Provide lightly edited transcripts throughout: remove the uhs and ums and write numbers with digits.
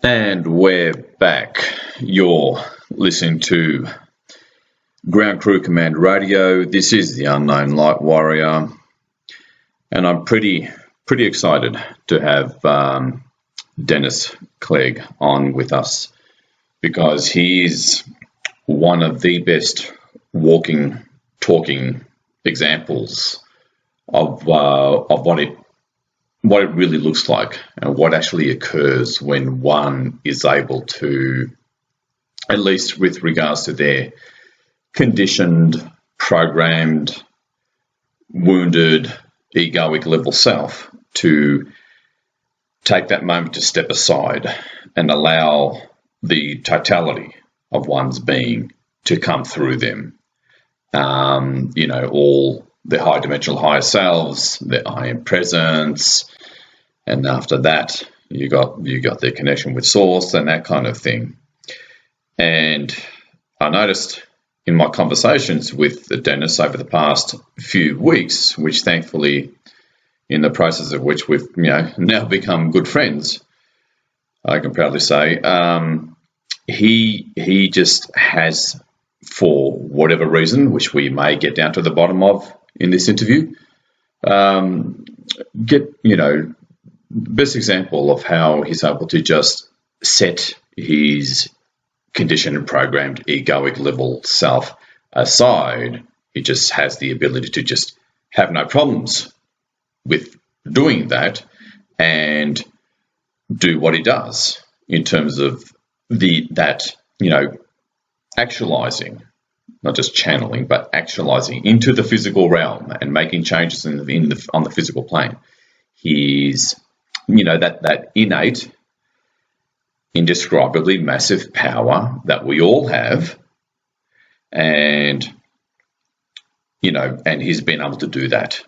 And we're back. You're listening to Ground Crew Command Radio. This is the Unknown Light Warrior, and I'm pretty excited to have Dennis Clegg on with us because he's one of the best walking, talking examples of what it really looks like and what actually occurs when one is able to, at least with regards to their conditioned, programmed, wounded, egoic level self, to take that moment to step aside and allow the totality of one's being to come through them. All the high dimensional higher selves, their I am presence, and after that you got their connection with source and that kind of thing. And I noticed in my conversations with Dennis over the past few weeks, which thankfully, in the process of which we've now become good friends, I can proudly say, he just has, for whatever reason, which we may get down to the bottom of in this interview, best example of how he's able to just set his conditioned and programmed egoic level self aside. He just has the ability to just have no problems with doing that and do what he does in terms of actualizing, not just channeling, but actualizing into the physical realm and making changes on the physical plane. He's, that innate, indescribably massive power that we all have, and he's been able to do that,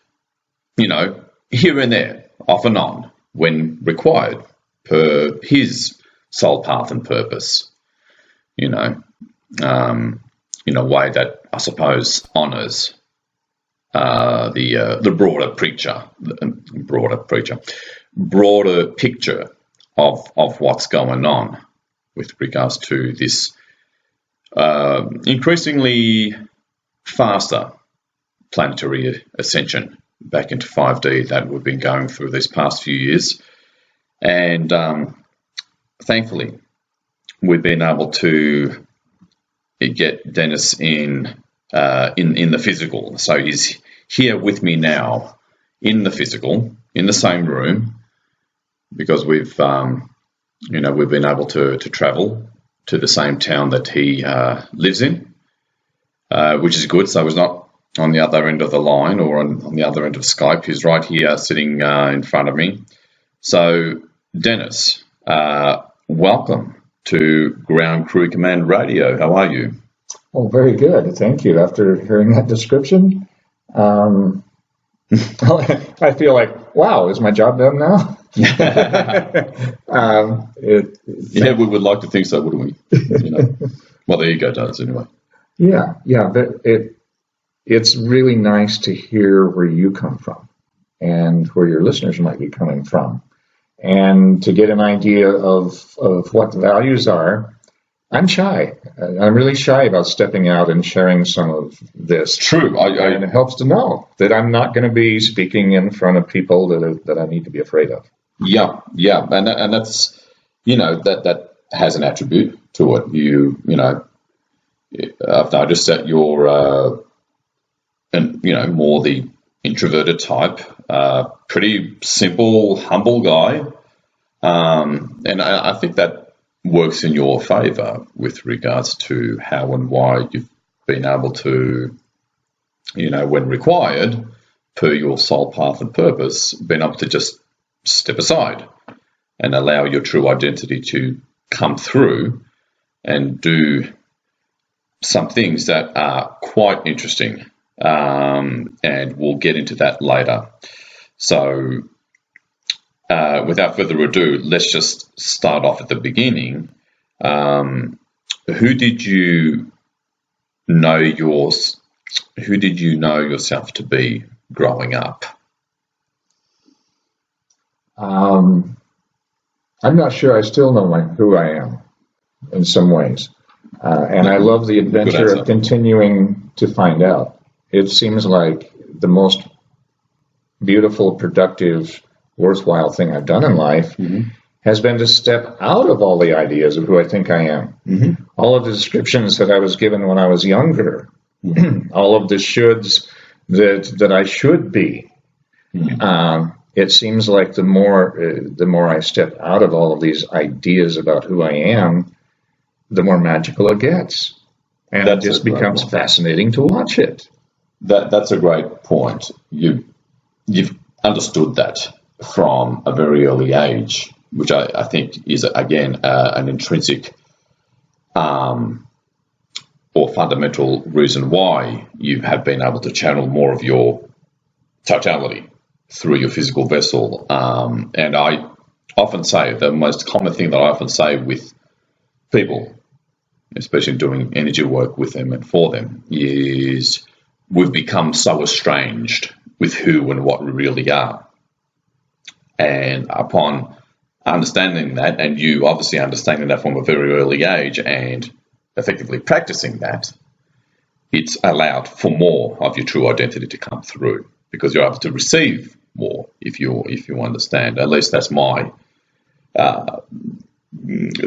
here and there, off and on, when required, per his soul path and purpose, in a way that I suppose honours the broader picture of what's going on with regards to this increasingly faster planetary ascension back into 5D that we've been going through these past few years. And thankfully, we've been able to get Dennis in the physical. So he's here with me now in the physical, in the same room, because we've been able to travel to the same town that he lives in, which is good. So he's not on the other end of the line or on the other end of Skype. He's right here sitting in front of me. So Dennis, welcome to Ground Crew Command Radio. How are you? Oh, very good. Thank you. After hearing that description, I feel like, wow, is my job done now? We would like to think so, wouldn't we? Well, the ego does anyway. Yeah, but it's really nice to hear where you come from and where your listeners might be coming from, and to get an idea of what the values are. I'm shy. I'm really shy about stepping out and sharing some of this. True. And it helps to know that I'm not going to be speaking in front of people that I need to be afraid of. Yeah. And that's, that has an attribute to it. I've noticed that you're, more the introverted type, pretty simple, humble guy. And I think that works in your favour with regards to how and why you've been able to, when required, per your soul path and purpose, been able to just step aside and allow your true identity to come through and do some things that are quite interesting. And we'll get into that later. So without further ado, let's just start off at the beginning. Who did you know yourself to be growing up? I'm not sure I still know who I am in some ways. And I love the adventure of continuing to find out. It seems like the most beautiful, productive, worthwhile thing I've done in life has been to step out of all the ideas of who I think I am. All of the descriptions that I was given when I was younger, all of the shoulds that I should be. It seems like the more I step out of all of these ideas about who I am, the more magical it gets. And it just becomes fascinating to watch it. That's a great point. You've understood that from a very early age, which I think is, again, an intrinsic or fundamental reason why you have been able to channel more of your totality through your physical vessel. And I often say, the most common thing that I often say with people, especially doing energy work with them and for them, is we've become so estranged with who and what we really are. And upon understanding that, and you obviously understanding that from a very early age and effectively practicing that, it's allowed for more of your true identity to come through, because you're able to receive more if you understand. At least that's my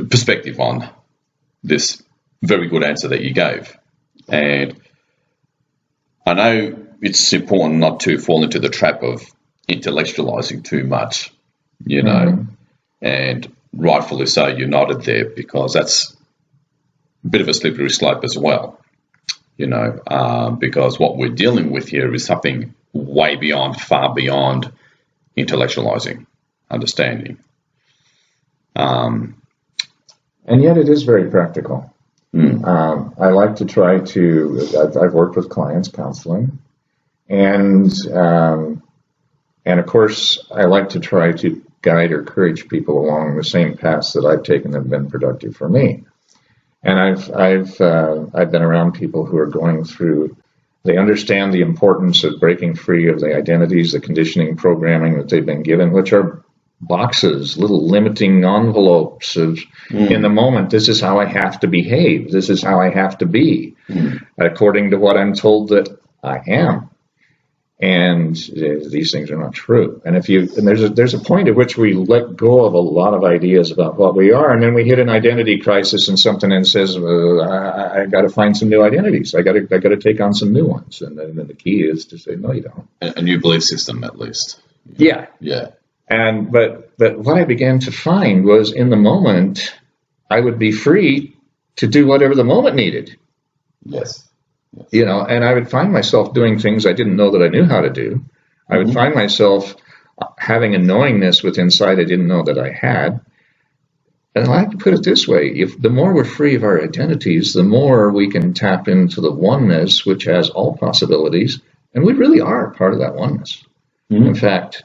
perspective on this very good answer that you gave. And I know it's important not to fall into the trap of intellectualizing too much, and rightfully so, you nodded there, because that's a bit of a slippery slope as well, because what we're dealing with here is something way beyond, far beyond intellectualizing, understanding. And yet it is very practical. I like to try to, I've worked with clients counseling, and of course I like to try to guide or encourage people along the same paths that I've taken that have been productive for me. And I've been around people who are going through, they understand the importance of breaking free of the identities, the conditioning programming that they've been given, which are boxes, little limiting envelopes of, in the moment, this is how I have to behave, this is how I have to be, according to what I'm told that I am. And these things are not true. And there's a point at which we let go of a lot of ideas about what we are, and then we hit an identity crisis, and something then says, I got to find some new identities. I got to take on some new ones. And then the key is to say, no, you don't. A new belief system, at least. Yeah. And but what I began to find was, in the moment, I would be free to do whatever the moment needed. Yes. And I would find myself doing things I didn't know that I knew how to do. I would find myself having a knowingness within inside I didn't know that I had. And I like to put it this way: if the more we're free of our identities, the more we can tap into the oneness, which has all possibilities, and we really are part of that oneness. In fact,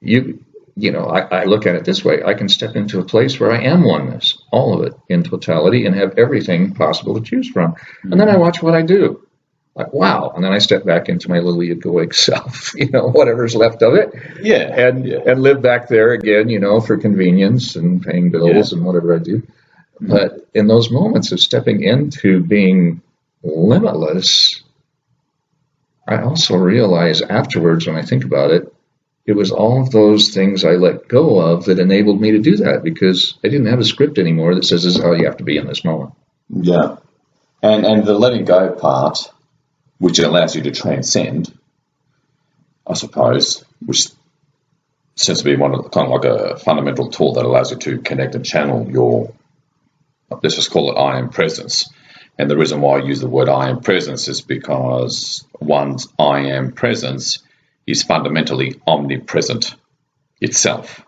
I look at it this way: I can step into a place where I am oneness, all of it in totality, and have everything possible to choose from. And then I watch what I do. Like, wow. And then I step back into my little egoic self, whatever's left of it. And live back there again, for convenience and paying bills and whatever I do. But in those moments of stepping into being limitless, I also realize afterwards, when I think about it, it was all of those things I let go of that enabled me to do that, because I didn't have a script anymore that says this is how you have to be in this moment. Yeah. And the letting go part, which allows you to transcend, I suppose, which seems to be one of the, kind of like a fundamental tool that allows you to connect and channel your, let's just call it I am presence. And the reason why I use the word I am presence is because one's I am presence is fundamentally omnipresent itself,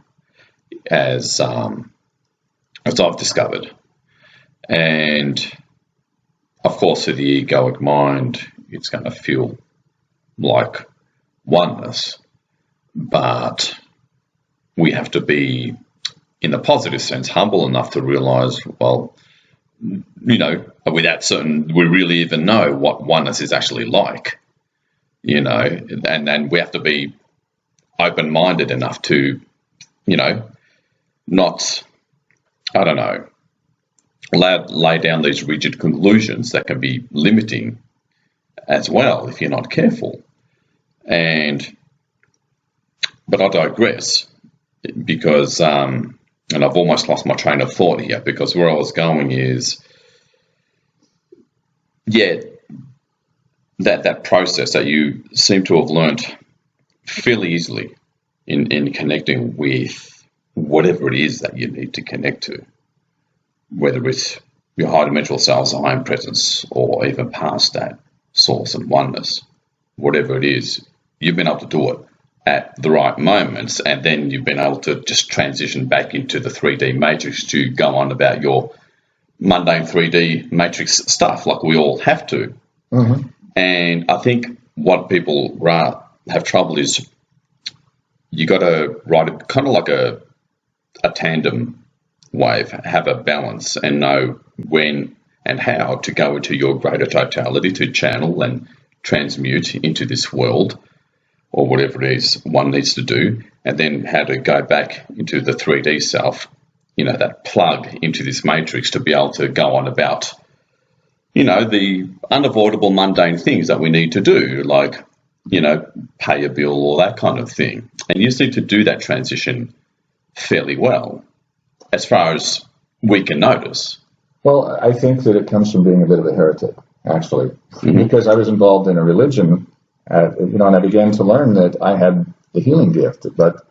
as I've discovered. And of course, for the egoic mind, it's going to feel like oneness, but we have to be, in the positive sense, humble enough to realize, well, without certain, we really even know what oneness is actually like. And we have to be open-minded enough to, not, I don't know, lay down these rigid conclusions that can be limiting as well if you're not careful. But I digress because, and I've almost lost my train of thought here, because where I was going is, yeah, that process that you seem to have learnt fairly easily in connecting with whatever it is that you need to connect to, whether it's your high dimensional selves, I am presence, or even past that, source and oneness, whatever it is, you've been able to do it at the right moments, and then you've been able to just transition back into the 3D matrix to go on about your mundane 3D matrix stuff, like we all have to. Mm-hmm. And I think what people have trouble is you got to ride it kind of like a tandem wave, have a balance, and know when and how to go into your greater totality, to channel and transmute into this world, or whatever it is one needs to do, and then how to go back into the 3D self, that plug into this matrix to be able to go on about, the unavoidable mundane things that we need to do, like, pay a bill or that kind of thing. And you just need to do that transition fairly well, as far as we can notice. Well, I think that it comes from being a bit of a heretic, actually, because I was involved in a religion, and I began to learn that I had the healing gift. But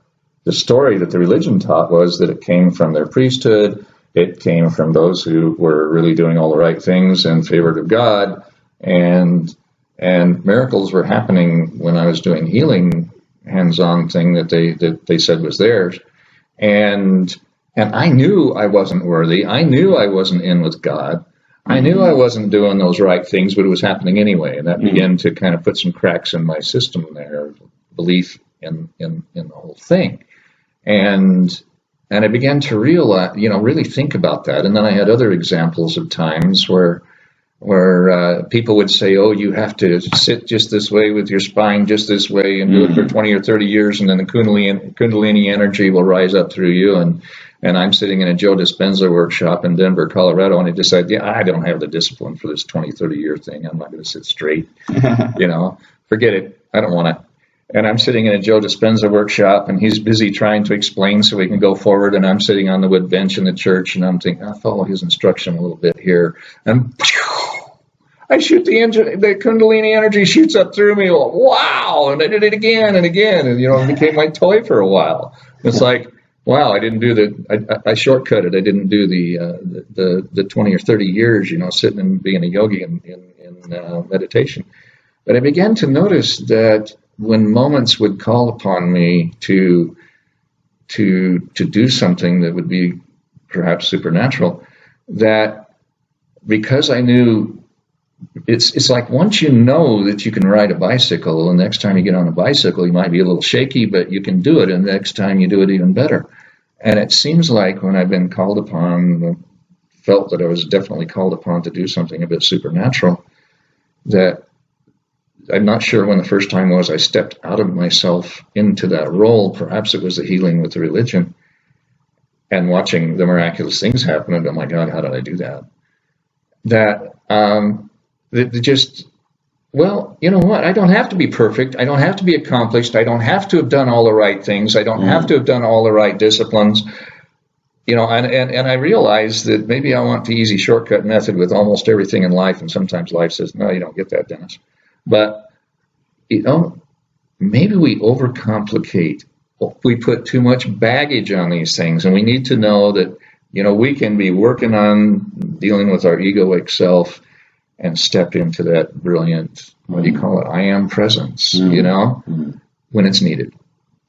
the story that the religion taught was that it came from their priesthood, it came from those who were really doing all the right things in favor of God, and miracles were happening when I was doing healing, hands-on thing that they said was theirs, and I knew I wasn't worthy. I knew I wasn't in with God. I knew I wasn't doing those right things, but it was happening anyway, and that began to kind of put some cracks in my system there, belief in the whole thing, and I began to realize, really think about that. And then I had other examples of times where people would say, oh, you have to sit just this way with your spine just this way and do it for 20 or 30 years, and then the Kundalini energy will rise up through you. And I'm sitting in a Joe Dispenza workshop in Denver, Colorado, and I decided, I don't have the discipline for this 20, 30-year thing. I'm not going to sit straight. Forget it. I don't want to. And I'm sitting in a Joe Dispenza workshop, and he's busy trying to explain so we can go forward, and I'm sitting on the wood bench in the church, and I'm thinking, I'll follow his instruction a little bit here. And I shoot the Kundalini energy shoots up through me. Wow! And I did it again and again, and it became my toy for a while. It's like, wow, I didn't do I shortcutted. I didn't do the 20 or 30 years, sitting and being a yogi in meditation. But I began to notice that when moments would call upon me to do something that would be perhaps supernatural, that because I knew it's like once you know that you can ride a bicycle, and the next time you get on a bicycle, you might be a little shaky, but you can do it, and the next time you do it even better. And it seems like when I've been called upon, felt that I was definitely called upon to do something a bit supernatural, that I'm not sure when the first time was I stepped out of myself into that role. Perhaps it was the healing with the religion and watching the miraculous things happen. And oh my God, how did I do that? Well, you know what? I don't have to be perfect. I don't have to be accomplished. I don't have to have done all the right things. I don't have to have done all the right disciplines. And I realize that maybe I want the easy shortcut method with almost everything in life. And sometimes life says, no, you don't get that, Dennis. But, maybe we overcomplicate. We put too much baggage on these things. And we need to know that, we can be working on dealing with our egoic self and step into that brilliant, I am presence, when it's needed.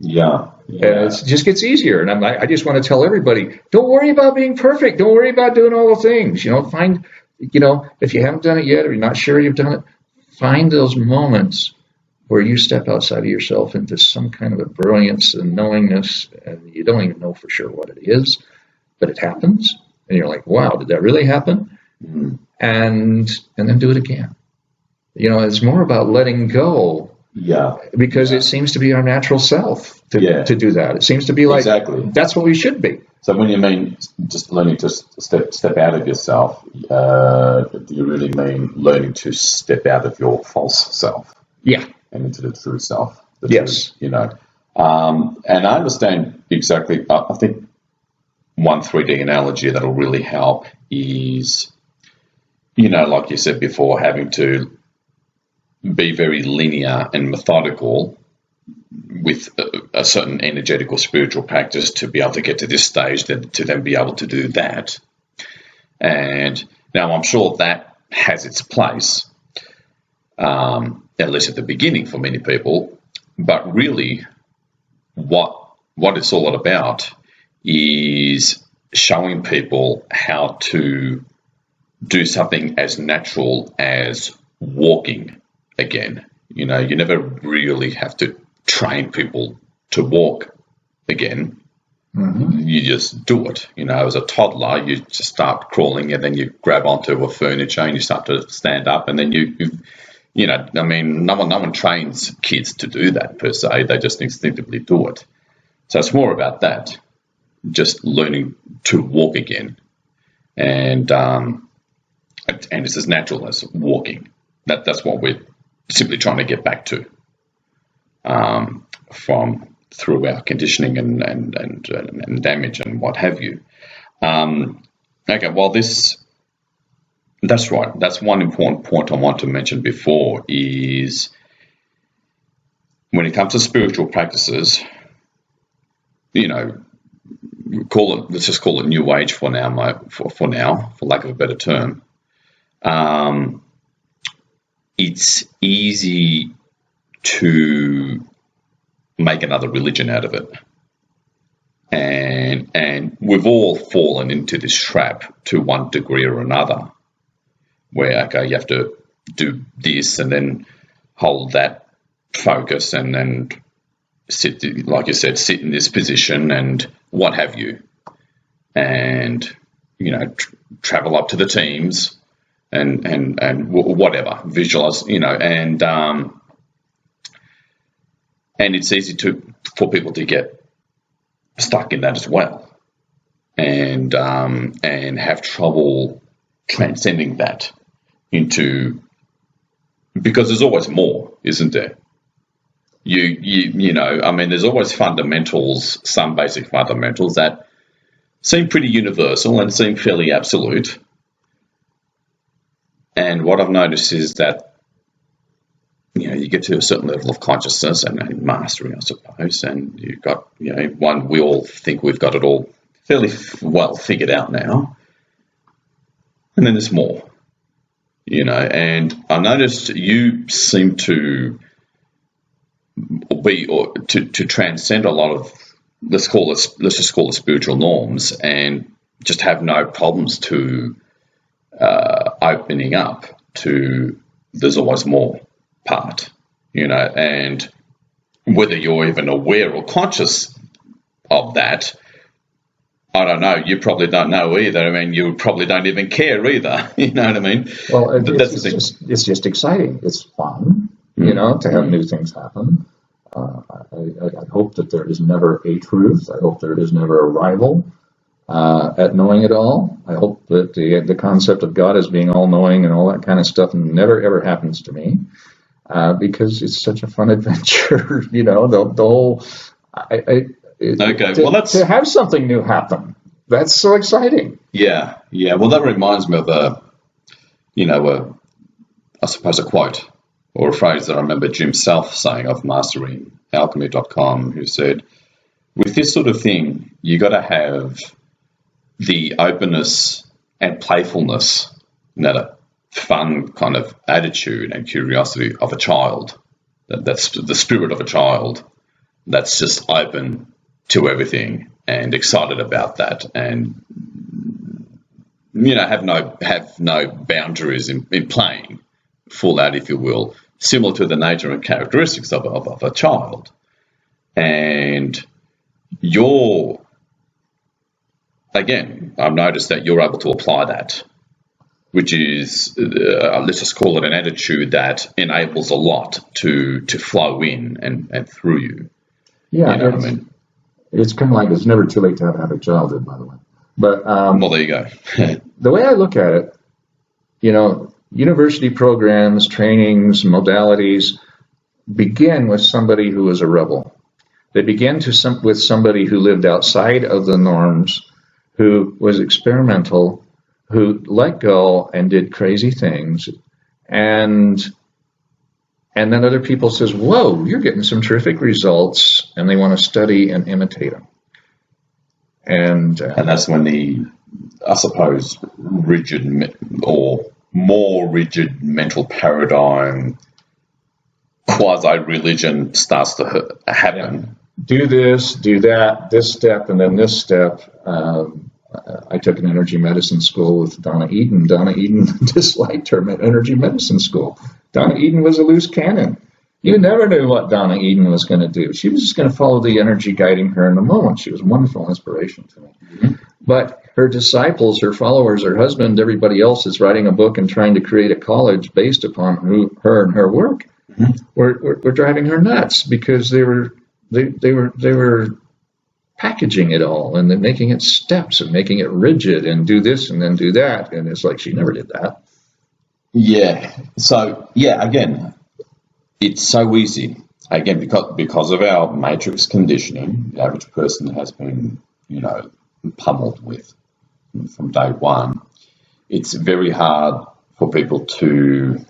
Yeah. And it just gets easier. And I just want to tell everybody, don't worry about being perfect. Don't worry about doing all the things. Find, if you haven't done it yet or you're not sure you've done it, find those moments where you step outside of yourself into some kind of a brilliance and knowingness, and you don't even know for sure what it is, but it happens. And you're like, wow, did that really happen? And then do it again. It's more about letting go Yeah. because it seems to be our natural self to do that. It seems to be like that's what we should be. So when you mean just learning to step out of yourself, do you really mean learning to step out of your false self? Yeah. And into the true self? Yes. True, and I understand exactly. I think one 3D analogy that'll really help is, like you said before, having to be very linear and methodical with a certain energetic or spiritual practice to be able to get to this stage, to then be able to do that. And now I'm sure that has its place, at least at the beginning for many people. But really, what it's all about is showing people how to do something as natural as walking again. You never really have to train people to walk again. Mm-hmm. You just do it. As a toddler, you just start crawling, and then you grab onto a furniture and you start to stand up, and then no one trains kids to do that per se. They just instinctively do it. So it's more about that, just learning to walk again, and it's as natural as walking. That's what we're simply trying to get back to, from through our conditioning and damage and what have you. Okay, well, that's right. That's one important point I want to mention before is when it comes to spiritual practices, let's just call it New Age for now, for lack of a better term. It's easy to make another religion out of it. And we've all fallen into this trap to one degree or another, where, okay, you have to do this and then hold that focus and then sit, like you said, sit in this position and what have you. And, travel up to the teams and whatever, visualize, and it's easy for people to get stuck in that as well, and have trouble transcending that into, because there's always more, isn't there? There's always fundamentals, some basic fundamentals that seem pretty universal and seem fairly absolute. And what I've noticed is that, you get to a certain level of consciousness and mastery, I suppose, and you've got, we all think we've got it all fairly well figured out now. And then there's more, and I noticed you seem to to transcend a lot of, let's just call it spiritual norms, and just have no problems to opening up to there's always more part, and whether you're even aware or conscious of that, I don't know. You probably don't know either. I mean, you probably don't even care either. You know what I mean? Well, it's just exciting. It's fun, to have new things happen. I hope that there is never a truth. I hope there is never a rival at knowing it all. I hope that the concept of God as being all-knowing and all that kind of stuff never, ever happens to me, because it's such a fun adventure. The whole... to have something new happen, that's so exciting. Yeah. Well, that reminds me of I suppose a quote or a phrase that I remember Jim Self saying of masteryalchemy.com, who said, with this sort of thing, you got to have the openness and playfulness, that fun kind of attitude and curiosity of a child. That's the spirit of a child that's just open to everything and excited about that, and have no boundaries in playing full out, if you will, similar to the nature and characteristics of a child. And I've noticed that you're able to apply that which is, let's just call it an attitude that enables a lot to flow in and through you. Yeah, you know what I mean? It's kind of like it's never too late to have a happy childhood, by the way. But well, there you go. the way I look at it, university programs, trainings, modalities begin with somebody who was a rebel. They begin with somebody who lived outside of the norms, who was experimental, who let go and did crazy things, and then other people says, "Whoa, you're getting some terrific results," and they want to study and imitate them. And that's when I suppose, rigid or more rigid mental paradigm, quasi-religion starts to happen. Yeah. Do this, do that, this step, and then this step. I took an energy medicine school with Donna Eden. Donna Eden disliked her energy medicine school. Donna Eden was a loose cannon. You never knew what Donna Eden was going to do. She was just going to follow the energy guiding her in the moment. She was a wonderful inspiration to me. Mm-hmm. But her disciples, her followers, her husband, everybody else is writing a book and trying to create a college based upon her and her work. Mm-hmm. We're driving her nuts because they were packaging it all and then making it steps and making it rigid and do this and then do that. And it's like she never did that. Yeah. So, again, it's so easy. Again, because of our matrix conditioning, the average person has been, pummeled with from day one. It's very hard for people to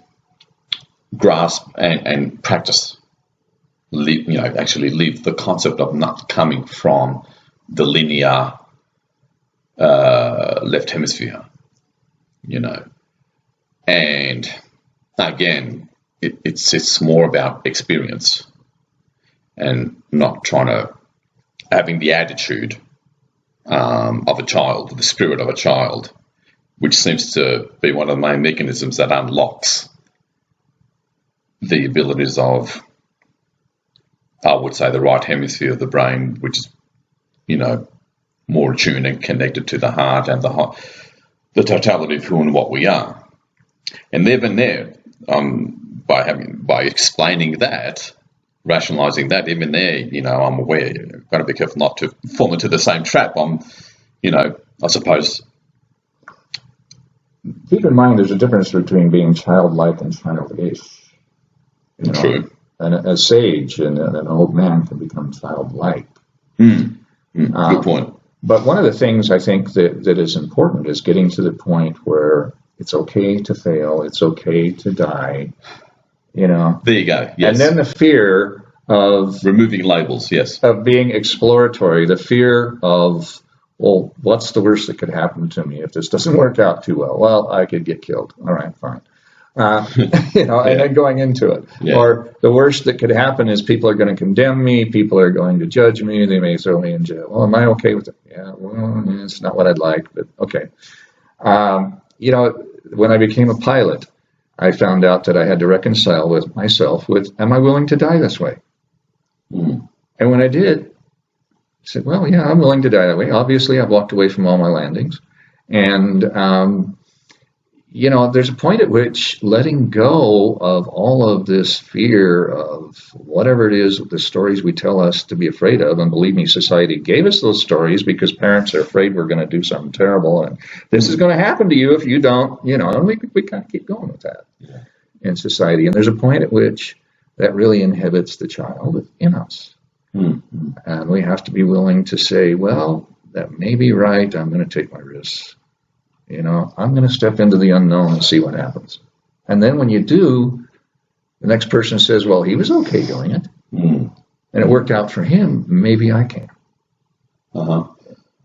grasp and practice, actually live the concept of not coming from the linear left hemisphere, And again, it's more about experience and not having the attitude of a child, the spirit of a child, which seems to be one of the main mechanisms that unlocks the abilities of, I would say, the right hemisphere of the brain, which is, more attuned and connected to the heart and the totality of who and what we are. And there, by explaining that, rationalizing that, even there, I'm aware, I've got to be careful not to fall into the same trap. I suppose. Keep in mind, there's a difference between being childlike and childish. True. And a sage and an old man can become childlike. Good point. But one of the things I think that is important is getting to the point where it's okay to fail, it's okay to die, There you go. Yes. And then the fear of removing labels, yes. Of being exploratory, the fear of, well, what's the worst that could happen to me if this doesn't work out too well? Well, I could get killed. All right, fine. And then going into it. Yeah. Or the worst that could happen is people are going to condemn me, people are going to judge me, they may throw me in jail. Well, am I okay with it? Yeah, well, it's not what I'd like, but okay. When I became a pilot, I found out that I had to reconcile with myself with, am I willing to die this way? And when I did, I said, well, yeah, I'm willing to die that way. Obviously, I've walked away from all my landings. And, there's a point at which letting go of all of this fear of whatever it is, the stories we tell us to be afraid of, and believe me, society gave us those stories because parents are afraid we're going to do something terrible, and this is going to happen to you if you don't, and we kind of keep going with that in society. And there's a point at which that really inhibits the child in us. And we have to be willing to say, well, that may be right, I'm going to take my risks. I'm going to step into the unknown and see what happens. And then when you do, the next person says, well, he was okay doing it. And it worked out for him. Maybe I can.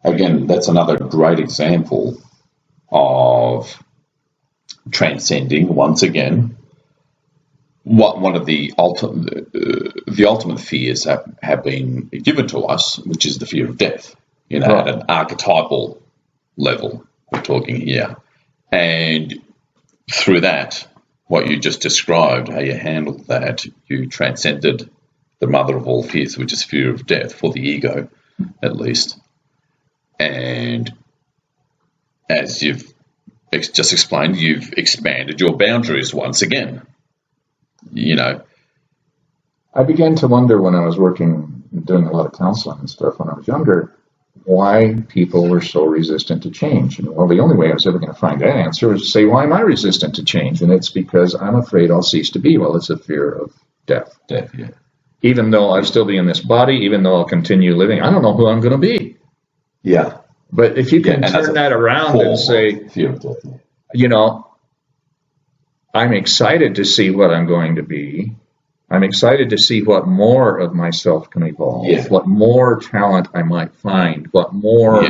Again, that's another great example of transcending, once again, one of the ultimate fears have been given to us, which is the fear of death, at an archetypal level. We're talking here. And through that, what you just described, how you handled that, you transcended the mother of all fears, which is fear of death, for the ego, at least. And as you've just explained, you've expanded your boundaries once again. I began to wonder when I was doing a lot of counseling and stuff when I was younger, why people were so resistant to change. And well, the only way I was ever going to find that answer was to say, why am I resistant to change? And it's because I'm afraid I'll cease to be. Well, it's a fear of death. Death, yeah. Even though I'll still be in this body, even though I'll continue living, I don't know who I'm going to be. Yeah. But if you can turn that around and say, fear of death, I'm excited to see what I'm going to be. I'm excited to see what more of myself can evolve, what more talent I might find, what more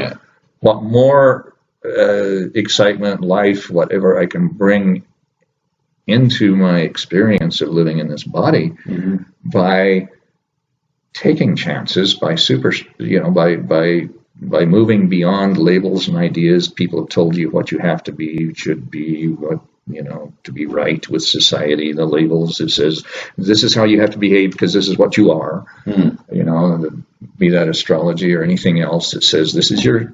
excitement, life, whatever I can bring into my experience of living in this body by taking chances, by by moving beyond labels and ideas. People have told you what you have to be, you should be, what to be right with society, the labels. It says this is how you have to behave because this is what you are. Be that astrology or anything else. It says this is your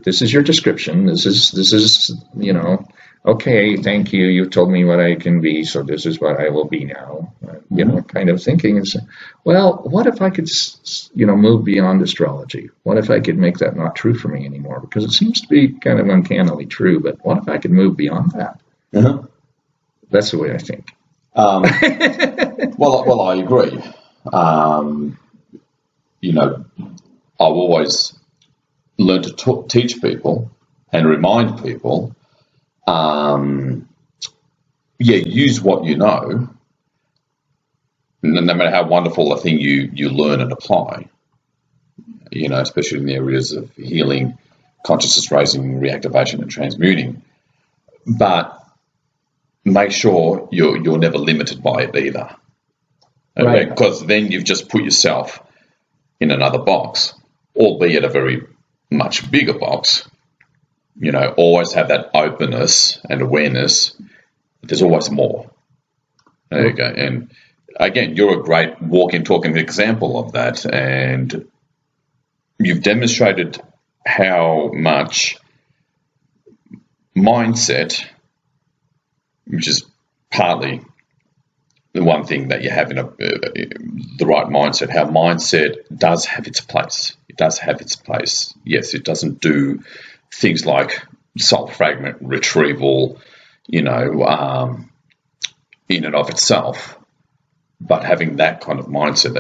description. This is okay. Thank you. You've told me what I can be, so this is what I will be now. Kind of thinking is, well, what if I could move beyond astrology? What if I could make that not true for me anymore? Because it seems to be kind of uncannily true. But what if I could move beyond that? Uh-huh. That's the way I think. Well, I agree. I've always learned to teach people and remind people, use what you know, no matter how wonderful a thing you learn and apply, especially in the areas of healing, consciousness raising, reactivation and transmuting. But make sure you're never limited by it either. Right. Because then you've just put yourself in another box, albeit a very much bigger box. Always have that openness and awareness. There's always more. There you go. And again, you're a great walking, talking example of that. And you've demonstrated how much mindset, which is partly the one thing that you have in the right mindset, how mindset does have its place. It does have its place. Yes, it doesn't do things like soul fragment retrieval, in and of itself, but having that kind of mindset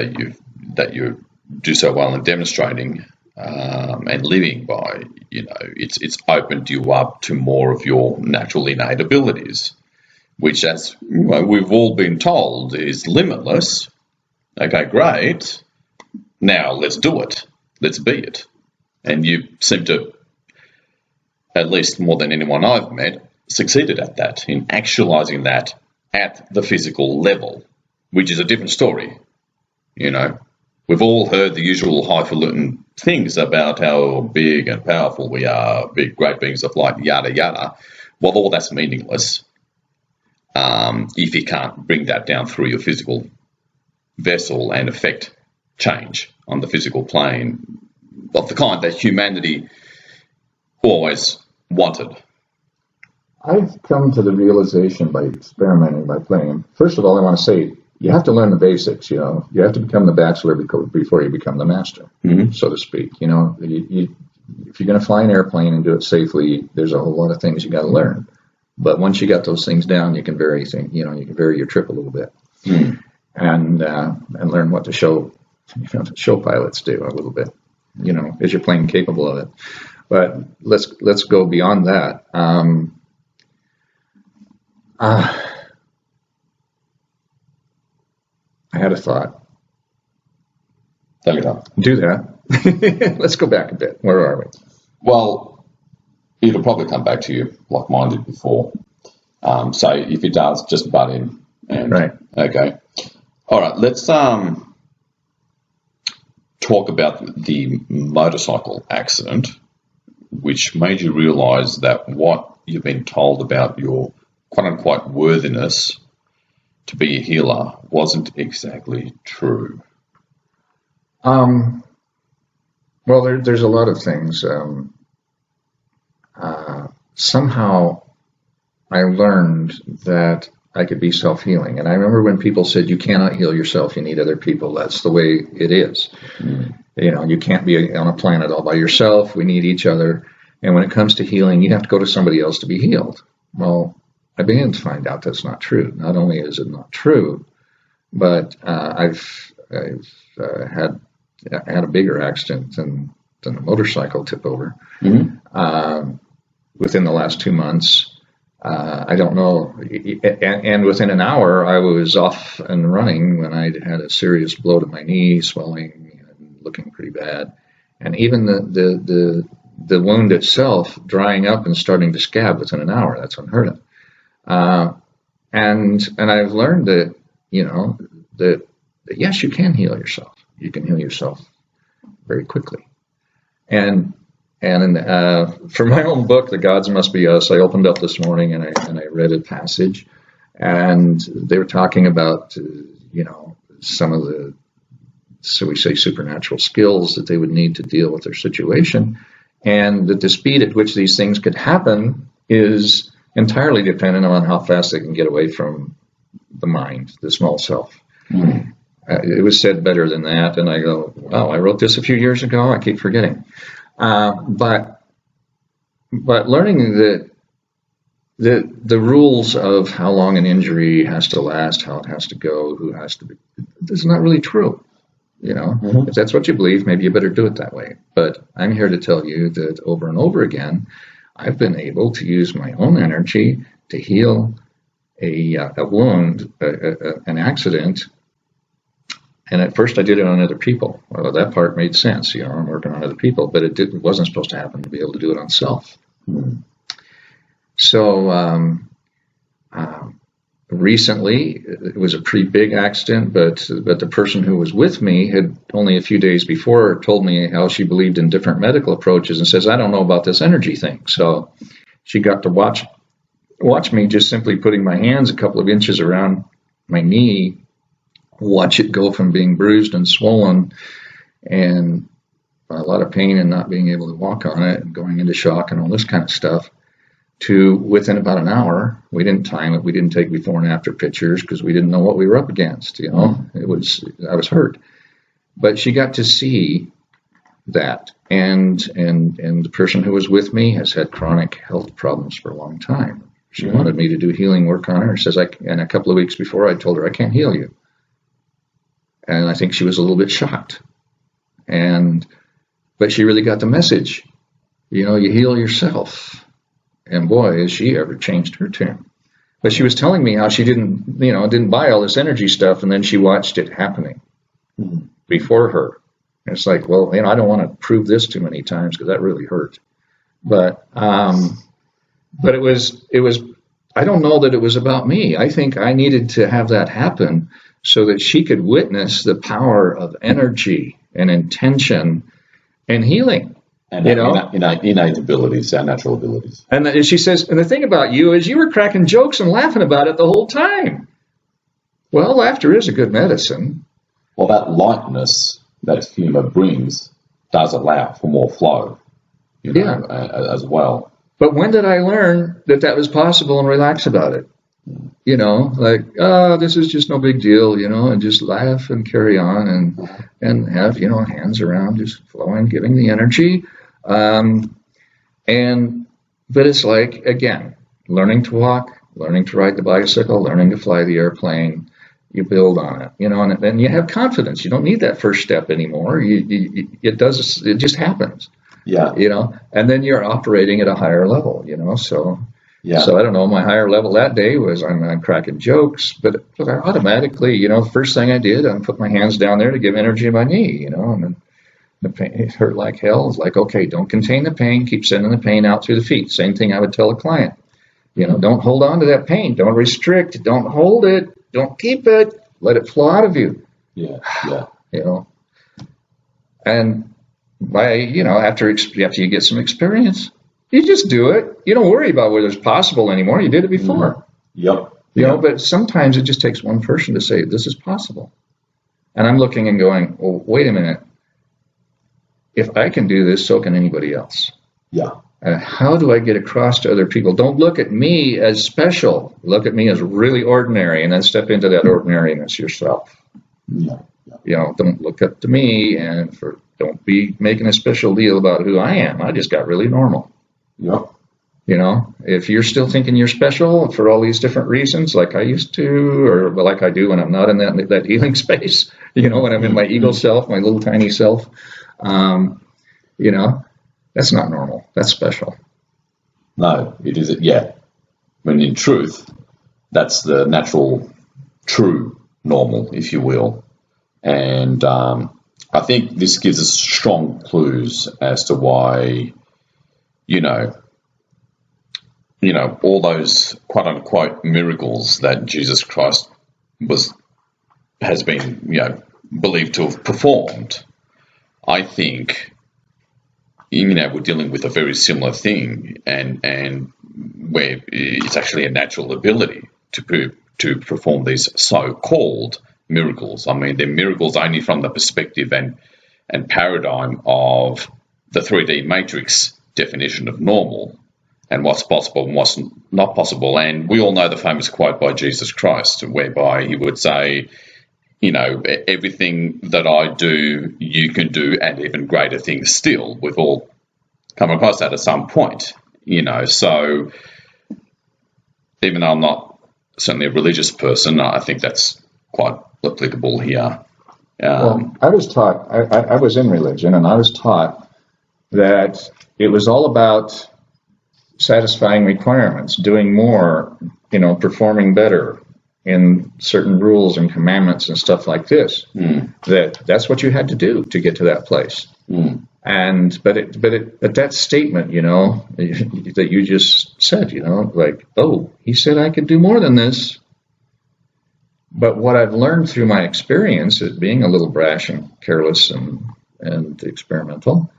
that you do so well in demonstrating and living by, it's opened you up to more of your natural innate abilities, which, as we've all been told, is limitless. Okay, great. Now let's do it. Let's be it. And you seem to, at least more than anyone I've met, succeeded at that, in actualizing that at the physical level, which is a different story. We've all heard the usual highfalutin things about how big and powerful we are, big, great beings of light, yada, yada. Well, all that's meaningless if you can't bring that down through your physical vessel and affect change on the physical plane of the kind that humanity always wanted. I've come to the realization by experimenting, by playing. First of all, I want to say you have to learn the basics. You have to become the bachelor before you become the master, so to speak. if you're going to fly an airplane and do it safely, there's a whole lot of things you got to learn. But once you got those things down, you can vary things. You can vary your trip a little bit, and learn what the show pilots do a little bit. Is your plane capable of it? But let's go beyond that. I had a thought. Take it up. Do that. Let's go back a bit. Where are we? Well, it'll probably come back to you like mine did before. So if it does, just butt in. Right. Okay. All right. Let's talk about the motorcycle accident, which made you realise that what you've been told about your quote-unquote worthiness to be a healer wasn't exactly true. Well, there's a lot of things. Somehow I learned that I could be self-healing. And I remember when people said, you cannot heal yourself, you need other people. That's the way it is. You can't be on a planet all by yourself. We need each other. And when it comes to healing, you have to go to somebody else to be healed. Well, I began to find out that's not true. Not only is it not true, but I've had a bigger accident than a motorcycle tip over within the last 2 months. I don't know. And within an hour, I was off and running when I had a serious blow to my knee, swelling and looking pretty bad. And even the wound itself drying up and starting to scab within an hour. That's unheard of. And I've learned that, that yes, you can heal yourself. You can heal yourself very quickly. And for my own book, The Gods Must Be Us, I opened up this morning and I read a passage, and they were talking about, some of the, so we say, supernatural skills that they would need to deal with their situation, and that the speed at which these things could happen is entirely dependent on how fast they can get away from the mind, the small self. It was said better than that, and I go, wow, I wrote this a few years ago. I keep forgetting. But learning that the rules of how long an injury has to last, how it has to go, who has to be, this is not really true. If that's what you believe, maybe you better do it that way. But I'm here to tell you that over and over again, I've been able to use my own energy to heal a wound, an accident. And at first I did it on other people. Well, that part made sense. I'm working on other people, but it wasn't supposed to happen to be able to do it on self. So recently, it was a pretty big accident, but the person who was with me had only a few days before told me how she believed in different medical approaches and says, I don't know about this energy thing. So she got to watch me just simply putting my hands a couple of inches around my knee, watch it go from being bruised and swollen and a lot of pain and not being able to walk on it and going into shock and all this kind of stuff, to within about an hour. We didn't time it. We didn't take before and after pictures because we didn't know what we were up against. I was hurt, but she got to see that. And the person who was with me has had chronic health problems for a long time. She wanted me to do healing work on her. Says, and a couple of weeks before I told her, I can't heal you. And I think she was a little bit shocked. But she really got the message. You heal yourself. And boy, has she ever changed her tune. But she was telling me how she didn't buy all this energy stuff, and then she watched it happening before her. And it's like, well, I don't want to prove this too many times because that really hurt. But it was, I don't know that it was about me. I think I needed to have that happen so that she could witness the power of energy and intention and healing. And innate abilities, our natural abilities. And she says, and the thing about you is you were cracking jokes and laughing about it the whole time. Well, laughter is a good medicine. Well, that lightness that humor brings does allow for more flow, as well. But when did I learn that was possible and relax about it? This is just no big deal, and just laugh and carry on and have, hands around, just flowing, giving the energy. But it's like, again, learning to walk, learning to ride the bicycle, learning to fly the airplane, you build on it, and then you have confidence. You don't need that first step anymore. It just happens. Yeah. And then you're operating at a higher level, so. Yeah. So I don't know, my higher level that day was I'm cracking jokes, but I automatically, the first thing I did, I put my hands down there to give energy to my knee, and then the pain, it hurt like hell. It's like, okay, don't contain the pain, keep sending the pain out through the feet. Same thing I would tell a client, don't hold on to that pain, don't restrict, don't hold it, don't keep it, let it flow out of you. Yeah. And after you get some experience, you just do it. You don't worry about whether it's possible anymore. You did it before. Yep. But sometimes it just takes one person to say, this is possible. And I'm looking and going, well, wait a minute. If I can do this, so can anybody else. Yeah. How do I get across to other people? Don't look at me as special. Look at me as really ordinary, and then step into that ordinariness yourself. Yeah. Don't look up to me, and don't be making a special deal about who I am. I just got really normal. Yeah. If you're still thinking you're special for all these different reasons, like I used to, or like I do when I'm not in that healing space, when I'm in my ego self, my little tiny self, that's not normal. That's special. No, it isn't. Yeah. When in truth, that's the natural, true normal, if you will. And I think this gives us strong clues as to why, all those quote unquote miracles that Jesus Christ has been, believed to have performed. I think, we're dealing with a very similar thing, and where it's actually a natural ability to perform these so-called miracles. I mean, they're miracles only from the perspective and paradigm of the 3D matrix definition of normal and what's possible and what's not possible. And we all know the famous quote by Jesus Christ, whereby he would say, everything that I do, you can do, and even greater things still. We've all come across that at some point, So even though I'm not certainly a religious person, I think that's quite applicable here. Well, I was taught, I was in religion, and I was taught that it was all about satisfying requirements, doing more, performing better in certain rules and commandments and stuff like this. That's what you had to do to get to that place. But that statement, that you just said, like, oh, he said I could do more than this. But what I've learned through my experience at being a little brash and careless and experimental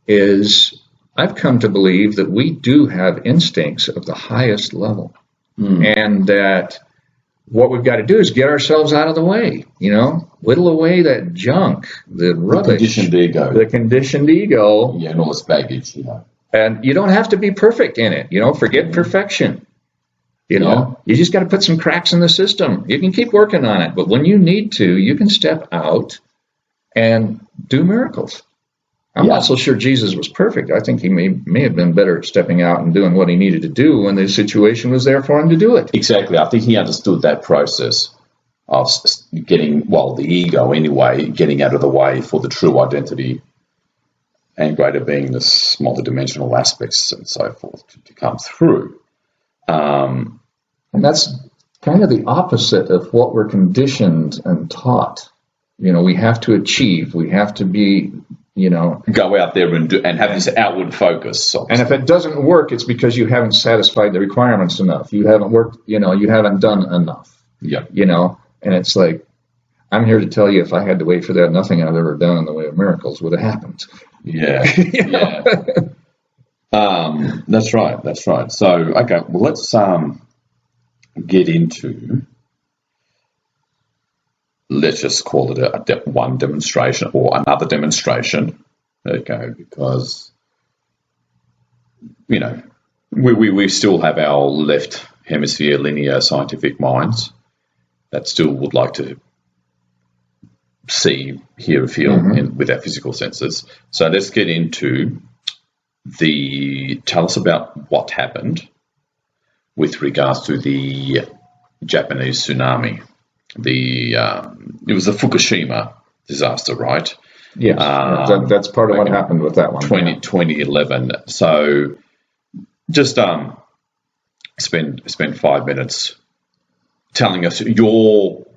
is I've come to believe that we do have instincts of the highest level, and that what we've got to do is get ourselves out of the way, whittle away that junk, the rubbish, the conditioned ego. Yeah, and all this baggage, And you don't have to be perfect in it, forget perfection. You just got to put some cracks in the system. You can keep working on it, but when you need to, you can step out and do miracles. I'm not so sure Jesus was perfect. I think he may have been better at stepping out and doing what he needed to do when the situation was there for him to do it. Exactly. I think he understood that process of getting, the ego anyway, getting out of the way for the true identity and greater beingness, multidimensional aspects and so forth to come through. And that's kind of the opposite of what we're conditioned and taught. We have to achieve. We have to be, go out there and have this outward focus. And if it doesn't work, it's because you haven't satisfied the requirements enough. You haven't worked, you haven't done enough. Yeah. And it's like, I'm here to tell you, if I had to wait for that, nothing I've ever done in the way of miracles would have happened. Yeah. Yeah. That's right. So, okay, well, let's get into, let's just call it one demonstration or another demonstration, okay, because, we still have our left hemisphere linear scientific minds that still would like to see, hear, feel with our physical senses. So let's get into tell us about what happened with regards to the Japanese tsunami. It was the Fukushima disaster, right? Yes, that's part of what happened with that one. 2011. So just spend 5 minutes telling us your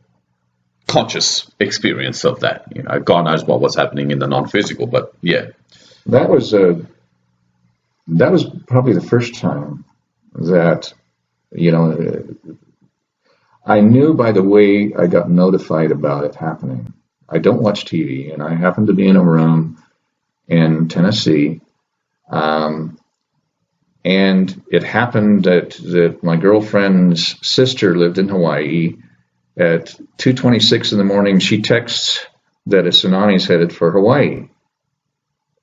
conscious experience of that. God knows what was happening in the non-physical, but yeah. That was probably the first time that, I knew by the way I got notified about it happening. I don't watch TV, and I happened to be in a room in Tennessee, and it happened that my girlfriend's sister lived in Hawaii. At 2:26 in the morning, she texts that a tsunami is headed for Hawaii.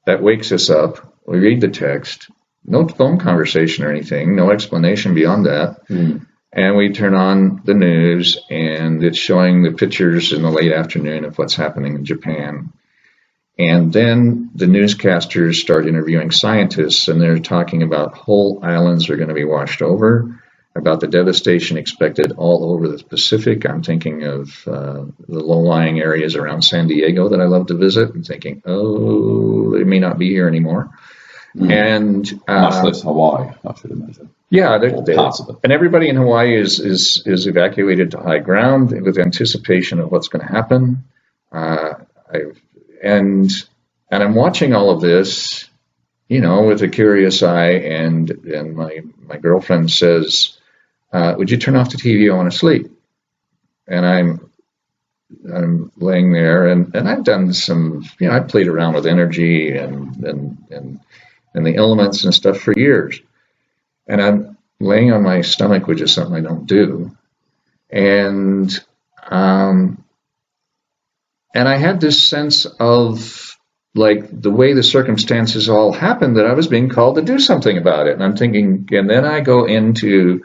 That wakes us up. We read the text. no phone conversation or anything, no explanation beyond that. And we turn on the news, and it's showing the pictures in the late afternoon of what's happening in Japan. And then the newscasters start interviewing scientists, and they're talking about whole islands are going to be washed over, about the devastation expected all over the Pacific. I'm thinking of the low-lying areas around San Diego that I love to visit. I'm thinking, oh, they may not be here anymore. And much less Hawaii, I should imagine. Yeah, parts of it. And everybody in Hawaii is evacuated to high ground with anticipation of what's going to happen. And I'm watching all of this, with a curious eye. And my girlfriend says, "Would you turn off the TV? I want to sleep." And I'm laying there, and I've done some, I played around with energy and the elements and stuff for years. And I'm laying on my stomach, which is something I don't do. And I had this sense of, like, the way the circumstances all happened, that I was being called to do something about it. And I'm thinking, and then I go into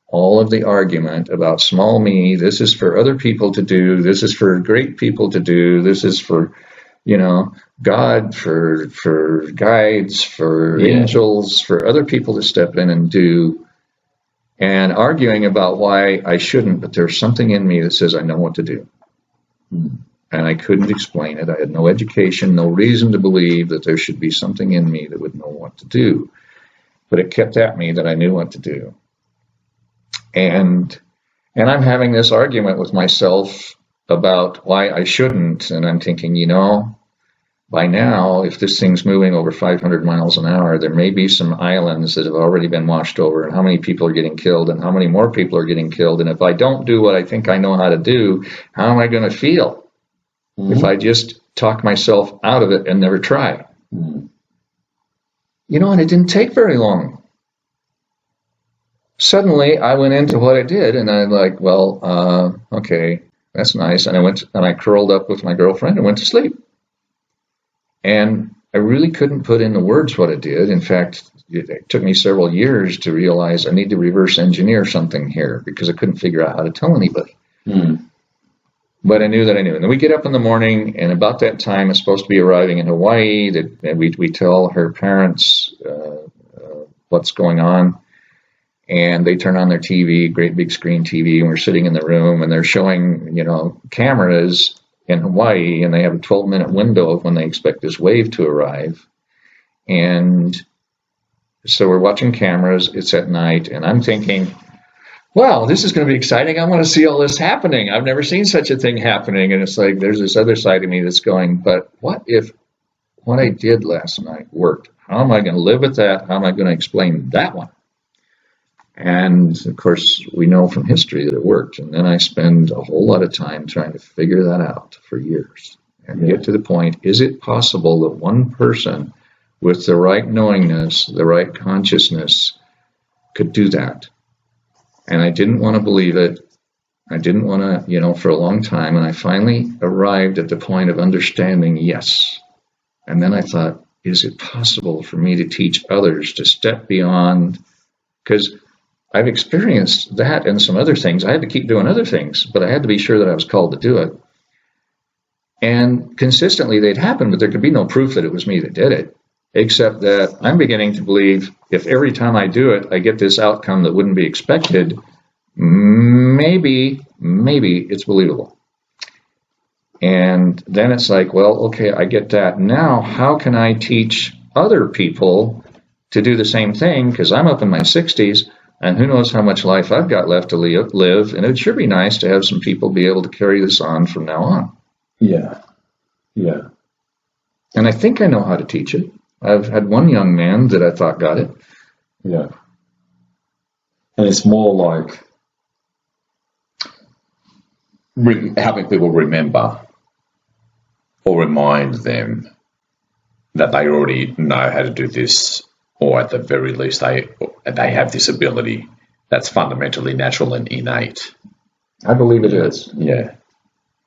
all of the argument about small me. This is for other people to do. This is for great people to do. This is for, God, for guides, for angels, for other people to step in and do, and arguing about why I shouldn't, but there's something in me that says I know what to do. And I couldn't explain it. I had no education, no reason to believe that there should be something in me that would know what to do. But it kept at me that I knew what to do. And I'm having this argument with myself about why I shouldn't. And I'm thinking, by now, if this thing's moving over 500 miles an hour, there may be some islands that have already been washed over, and how many people are getting killed, and how many more people are getting killed. And if I don't do what I think I know how to do, how am I going to feel if I just talk myself out of it and never try? And it didn't take very long. Suddenly, I went into what I did, and I'm like, well, okay, that's nice. And I curled up with my girlfriend and went to sleep. And I really couldn't put into words what I did. In fact, it took me several years to realize I need to reverse engineer something here, because I couldn't figure out how to tell anybody. But I knew that I knew. And then we get up in the morning, and about that time, it's supposed to be arriving in Hawaii. That we tell her parents what's going on. And they turn on their TV, great big screen TV, and we're sitting in the room, and they're showing, cameras in Hawaii, and they have a 12-minute window of when they expect this wave to arrive. And so we're watching cameras. It's at night, and I'm thinking, wow, this is going to be exciting. I want to see all this happening. I've never seen such a thing happening. And it's like there's this other side of me that's going, but what if what I did last night worked? How am I going to live with that? How am I going to explain that one? And, of course, we know from history that it worked. And then I spend a whole lot of time trying to figure that out for years and get to the point, is it possible that one person with the right knowingness, the right consciousness, could do that? And I didn't want to believe it. I didn't want to, for a long time. And I finally arrived at the point of understanding, yes. And then I thought, is it possible for me to teach others to step beyond? Because I've experienced that and some other things. I had to keep doing other things, but I had to be sure that I was called to do it. And consistently they'd happen, but there could be no proof that it was me that did it, except that I'm beginning to believe if every time I do it, I get this outcome that wouldn't be expected, maybe it's believable. And then it's like, well, okay, I get that. Now, how can I teach other people to do the same thing? Because I'm up in my 60s. And who knows how much life I've got left to live. And it sure be nice to have some people be able to carry this on from now on. Yeah. And I think I know how to teach it. I've had one young man that I thought got it. Yeah. And it's more like helping people remember or remind them that they already know how to do this, or at the very least they have this ability that's fundamentally natural and innate. I believe it is. Yeah.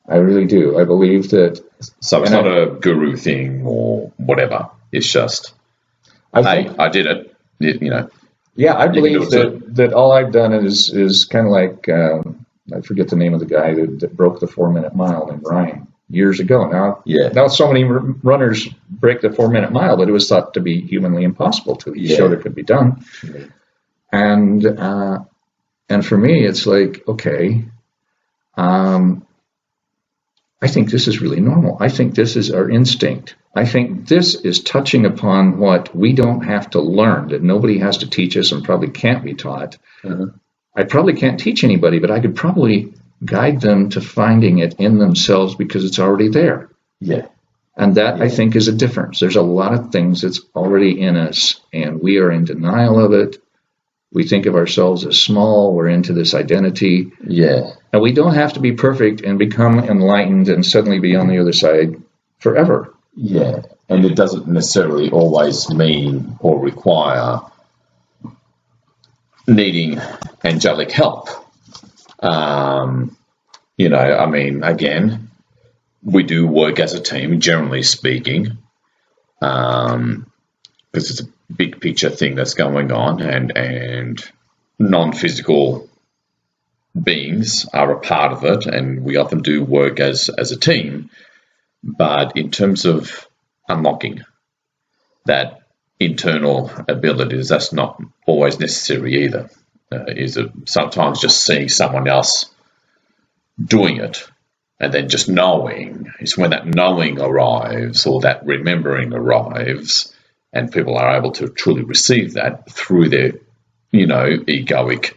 I really do. I believe that. So it's not a guru thing or whatever. It's just, I did it, you know, Yeah, I you can do believe it too. that all I've done is kind of like I forget the name of the guy that broke the 4 minute mile named Ryan years ago. Yeah, Now so many runners break the 4 minute mile, but it was thought to be humanly impossible to. He showed yeah, it could be done, and for me, it's like, okay, um, I think this is really normal. I think this is our instinct. I think this is touching upon what we don't have to learn, that nobody has to teach us and probably can't be taught. uh I probably can't teach anybody, but I could probably guide them to finding it in themselves because it's already there. yeah, And that, I yeah, think, is a difference. There's a lot of things that's already in us, and we are in denial of it. We think of ourselves as small. We're into this identity. yeah, And we don't have to be perfect and become enlightened and suddenly be on the other side forever. yeah. And it doesn't necessarily always mean or require needing angelic help. I mean, again, we do work as a team, generally speaking, because it's a big picture thing that's going on, and non-physical beings are a part of it, and we often do work as a team. But in terms of unlocking that internal abilities, that's not always necessary either. Is it sometimes just seeing someone else doing it and then just knowing? It's when that knowing arrives or that remembering arrives and people are able to truly receive that through their, egoic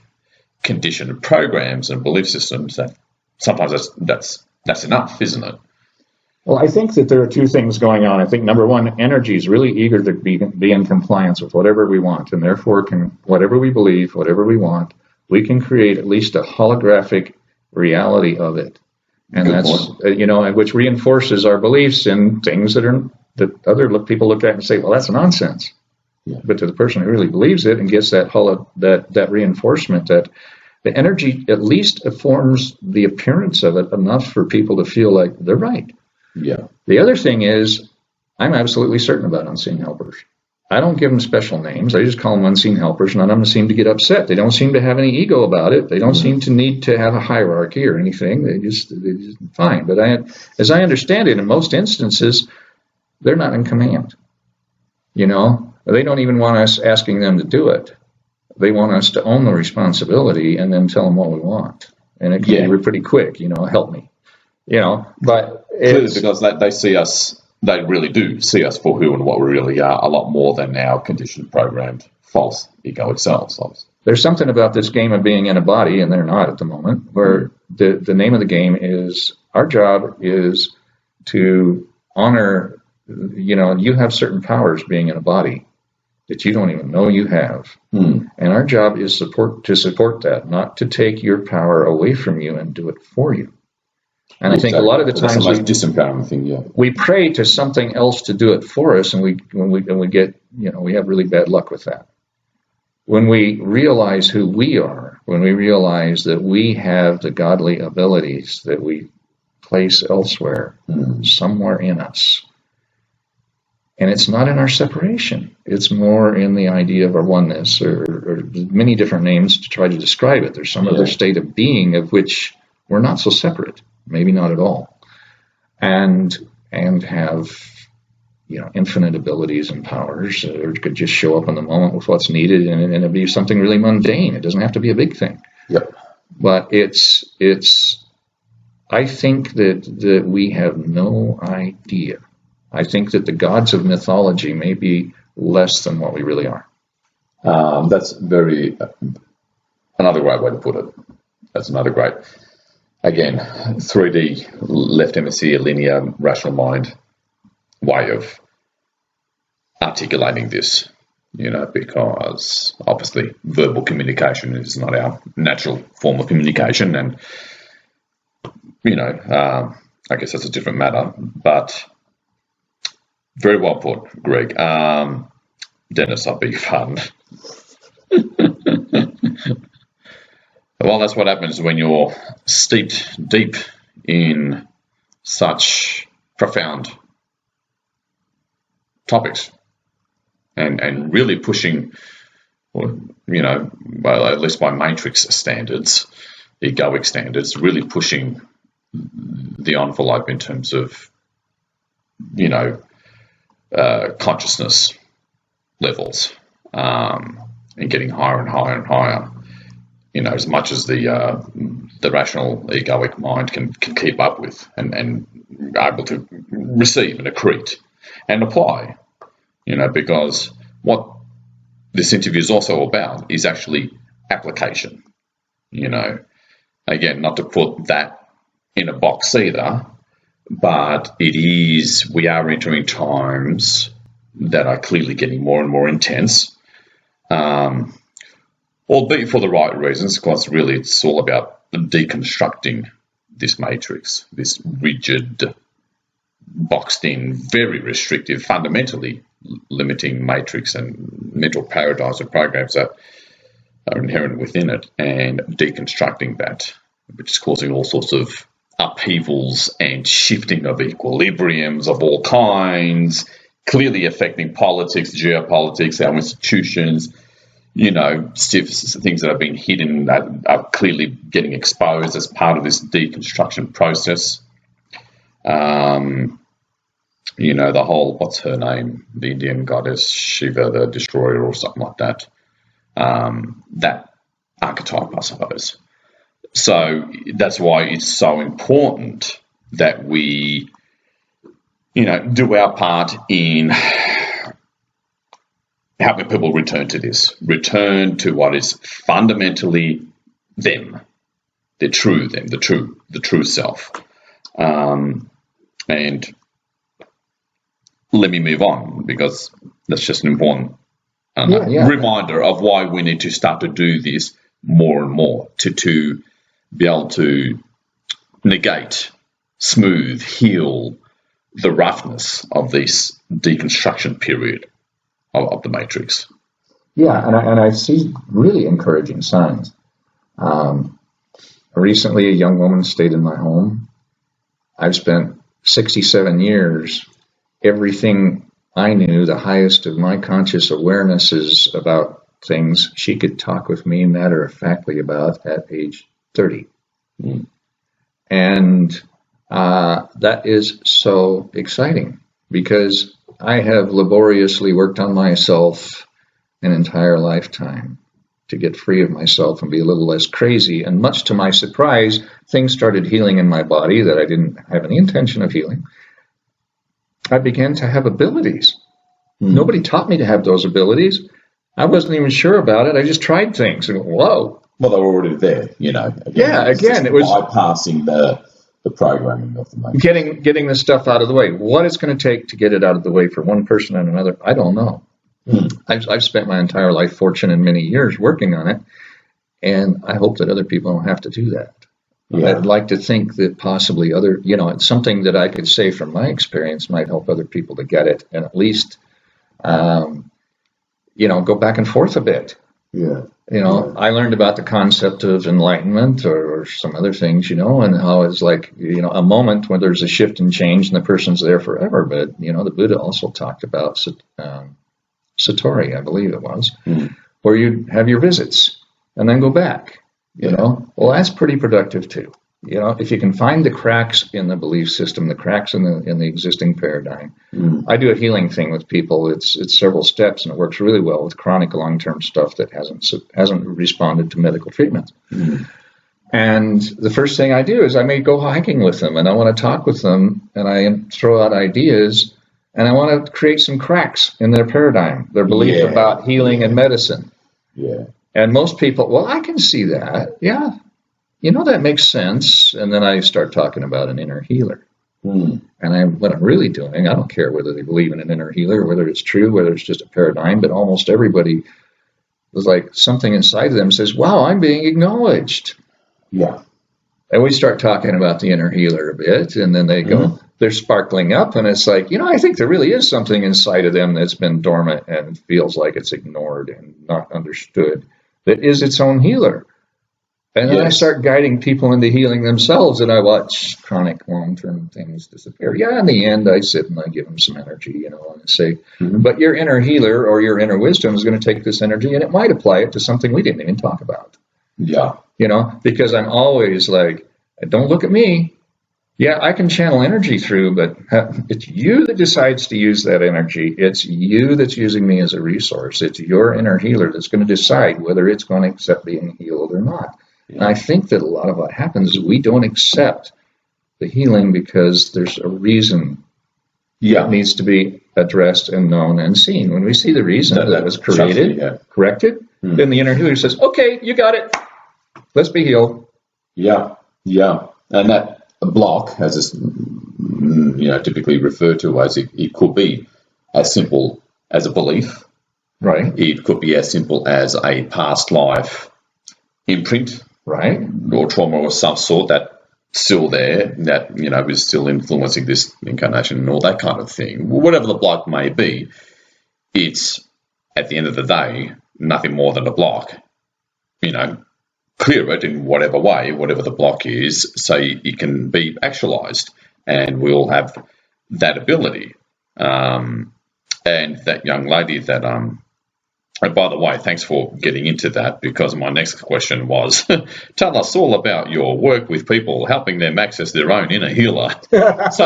conditioned programs and belief systems, that sometimes that's enough, isn't it? Well, I think that there are two things going on. I think number one, energy is really eager to be in compliance with whatever we want, and therefore can whatever we believe, whatever we want, we can create at least a holographic reality of it, and Good that's point. which reinforces our beliefs in things that other people look at and say, well, that's nonsense. Yeah. But to the person who really believes it and gets that that reinforcement, that the energy at least forms the appearance of it enough for people to feel like they're right. Yeah. The other thing is, I'm absolutely certain about unseen helpers. I don't give them special names. I just call them unseen helpers. None of them seem to get upset. They don't seem to have any ego about it. They don't seem to need to have a hierarchy or anything. They just fine. But as I understand it, in most instances, they're not in command. They don't even want us asking them to do it. They want us to own the responsibility and then tell them what we want. And it can be pretty quick. Help me. But Clearly, because they see us, they really do see us for who and what we really are, a lot more than our conditioned, programmed, false egoic selves. There's something about this game of being in a body, and they're not at the moment, where the name of the game is, our job is to honor, you have certain powers being in a body that you don't even know you have. And our job is to support that, not to take your power away from you and do it for you. And I think a lot of the times that's the most disempowering thing. We pray to something else to do it for us, and we get we have really bad luck with that. When we realize who we are, when we realize that we have the godly abilities that we place elsewhere, somewhere in us, and it's not in our separation, it's more in the idea of our oneness, or many different names to try to describe it. There's some other state of being of which we're not so separate. Maybe not at all, and have infinite abilities and powers, or could just show up in the moment with what's needed, and it'd be something really mundane. It doesn't have to be a big thing. Yep. But it's. I think that we have no idea. I think that the gods of mythology may be less than what we really are. That's another great way to put it. That's another great. Again, 3D, left hemisphere, linear, rational mind way of articulating this, because obviously verbal communication is not our natural form of communication, and, I guess that's a different matter, but very well put, Greg. Dennis, I beg your pardon. Well, that's what happens when you're steeped deep in such profound topics and really pushing or, well, at least by matrix standards, egoic standards, really pushing the envelope in terms of, consciousness levels, and getting higher and higher and higher. As much as the rational egoic mind can keep up with and able to receive and accrete and apply. Because what this interview is also about is actually application. Again, not to put that in a box either, but we are entering times that are clearly getting more and more intense, albeit for the right reasons, because really it's all about deconstructing this matrix, this rigid, boxed in, very restrictive, fundamentally limiting matrix and mental paradigms and programs that are inherent within it, and deconstructing that, which is causing all sorts of upheavals and shifting of equilibriums of all kinds, clearly affecting politics, geopolitics, our institutions, stiff things that have been hidden that are clearly getting exposed as part of this deconstruction process. The whole, what's her name? The Indian goddess Shiva, the destroyer, or something like that. That archetype, I suppose. So that's why it's so important that we, do our part in helping people return to what is fundamentally them, the true self. And let me move on, because that's just an important reminder of why we need to start to do this more and more to be able to negate, smooth, heal the roughness of this deconstruction period of the matrix. Yeah, and I see really encouraging signs. Recently, a young woman stayed in my home. I've spent 67 years, everything I knew, the highest of my conscious awarenesses about things she could talk with me matter-of-factly about at age 30. Mm. And that is so exciting, because I have laboriously worked on myself an entire lifetime to get free of myself and be a little less crazy. And much to my surprise, things started healing in my body that I didn't have any intention of healing. I began to have abilities. Nobody taught me to have those abilities. I wasn't even sure about it. I just tried things and whoa. Well, they were already there, Again, it was bypassing the programming of the mind. Getting the stuff out of the way. What it's going to take to get it out of the way for one person and another, I don't know. I've spent my entire life, fortune, and many years working on it, and I hope that other people don't have to do that. Yeah. I'd like to think that possibly it's something that I could say from my experience might help other people to get it, and at least, go back and forth a bit. Yeah. I learned about the concept of enlightenment or some other things, and how it's like, a moment when there's a shift and change and the person's there forever. But, the Buddha also talked about Satori, I believe it was, where you have your visits and then go back, Well, that's pretty productive too. If you can find the cracks in the belief system, the cracks in the existing paradigm. I do a healing thing with people. It's several steps, and it works really well with chronic long-term stuff that hasn't responded to medical treatments. And the first thing I do is I may go hiking with them, and I want to talk with them, and I throw out ideas, and I want to create some cracks in their paradigm, their belief about healing and medicine. Yeah. And most people, well, I can see that. Yeah. That makes sense. And then I start talking about an inner healer. And what I'm really doing, I don't care whether they believe in an inner healer, whether it's true, whether it's just a paradigm, but almost everybody is like something inside of them says, wow, I'm being acknowledged. Yeah. And we start talking about the inner healer a bit, and then they go, they're sparkling up, and it's like, I think there really is something inside of them that's been dormant and feels like it's ignored and not understood, that is its own healer. And then I Yes. start guiding people into healing themselves, and I watch chronic long-term things disappear. Yeah, in the end, I sit and I give them some energy, and I say, Mhm. but your inner healer or your inner wisdom is going to take this energy, and it might apply it to something we didn't even talk about. Yeah. Because I'm always like, don't look at me. Yeah, I can channel energy through, but it's you that decides to use that energy. It's you that's using me as a resource. It's your inner healer that's going to decide whether it's going to accept being healed or not. And I think that a lot of what happens is we don't accept the healing because there's a reason Yeah. that needs to be addressed and known and seen. When we see the reason that was created, corrected, then the inner healer says, okay, you got it. Let's be healed. Yeah. Yeah. And that block, as it's typically referred to as, it could be as simple as a belief. Right. It could be as simple as a past life imprint, right, or trauma of some sort that's still there, that is still influencing this incarnation and all that kind of thing. Whatever the block may be, it's at the end of the day nothing more than a block. Clear it in whatever way, whatever the block is, so it can be actualized, and we'll have that ability. And that young lady that and by the way, thanks for getting into that, because my next question was, tell us all about your work with people, helping them access their own inner healer. It's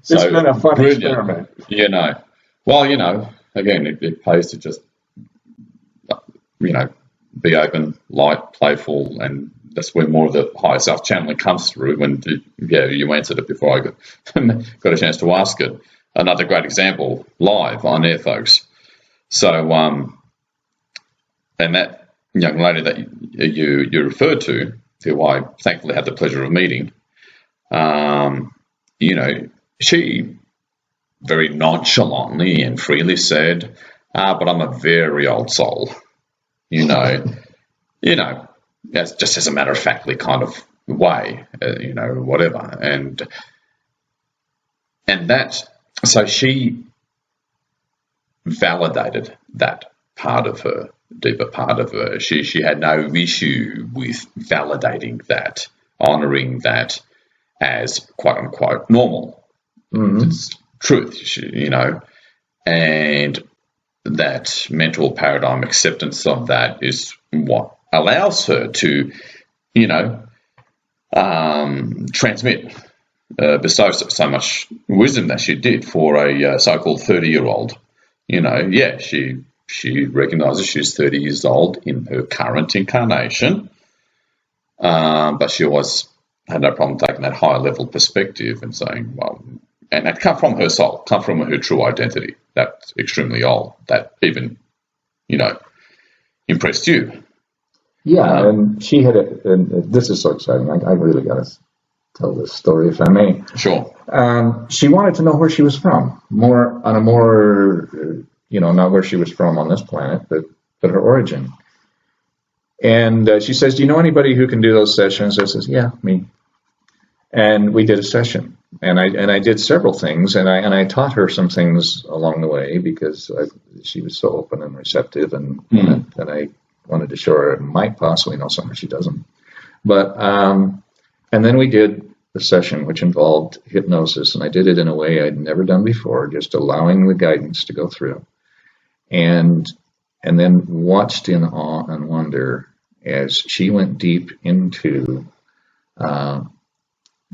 been a fun experiment. Well, again, it pays to just, be open, light, playful, and that's where more of the higher self channeling comes through. And you answered it before I got a chance to ask it. Another great example, live on air, folks. So, and that young lady that you referred to, who I thankfully had the pleasure of meeting, she very nonchalantly and freely said, but I'm a very old soul, that's just as a matter of factly kind of way, whatever. And that, so she validated that part of her, deeper part of her. She had no issue with validating that, honoring that as quote unquote normal. Mm-hmm. It's truth, and that mental paradigm acceptance of that is what allows her to, transmit, bestow so much wisdom that she did for a so-called 30-year-old. She recognizes she's 30 years old in her current incarnation, but she always had no problem taking that higher level perspective and saying, well, and that come from her soul, come from her true identity. That's extremely old. That even, impressed you. Yeah, and she had and this is so exciting. I really got to tell this story, if I may. Sure. She wanted to know where she was from, not where she was from on this planet, but her origin. And she says, do you know anybody who can do those sessions? I says, yeah, me. And we did a session, and I did several things, and I taught her some things along the way because she was so open and receptive, and I wanted to show her it might possibly know something she doesn't. But and then we did the session, which involved hypnosis, and I did it in a way I'd never done before, just allowing the guidance to go through, and then watched in awe and wonder as she went deep into,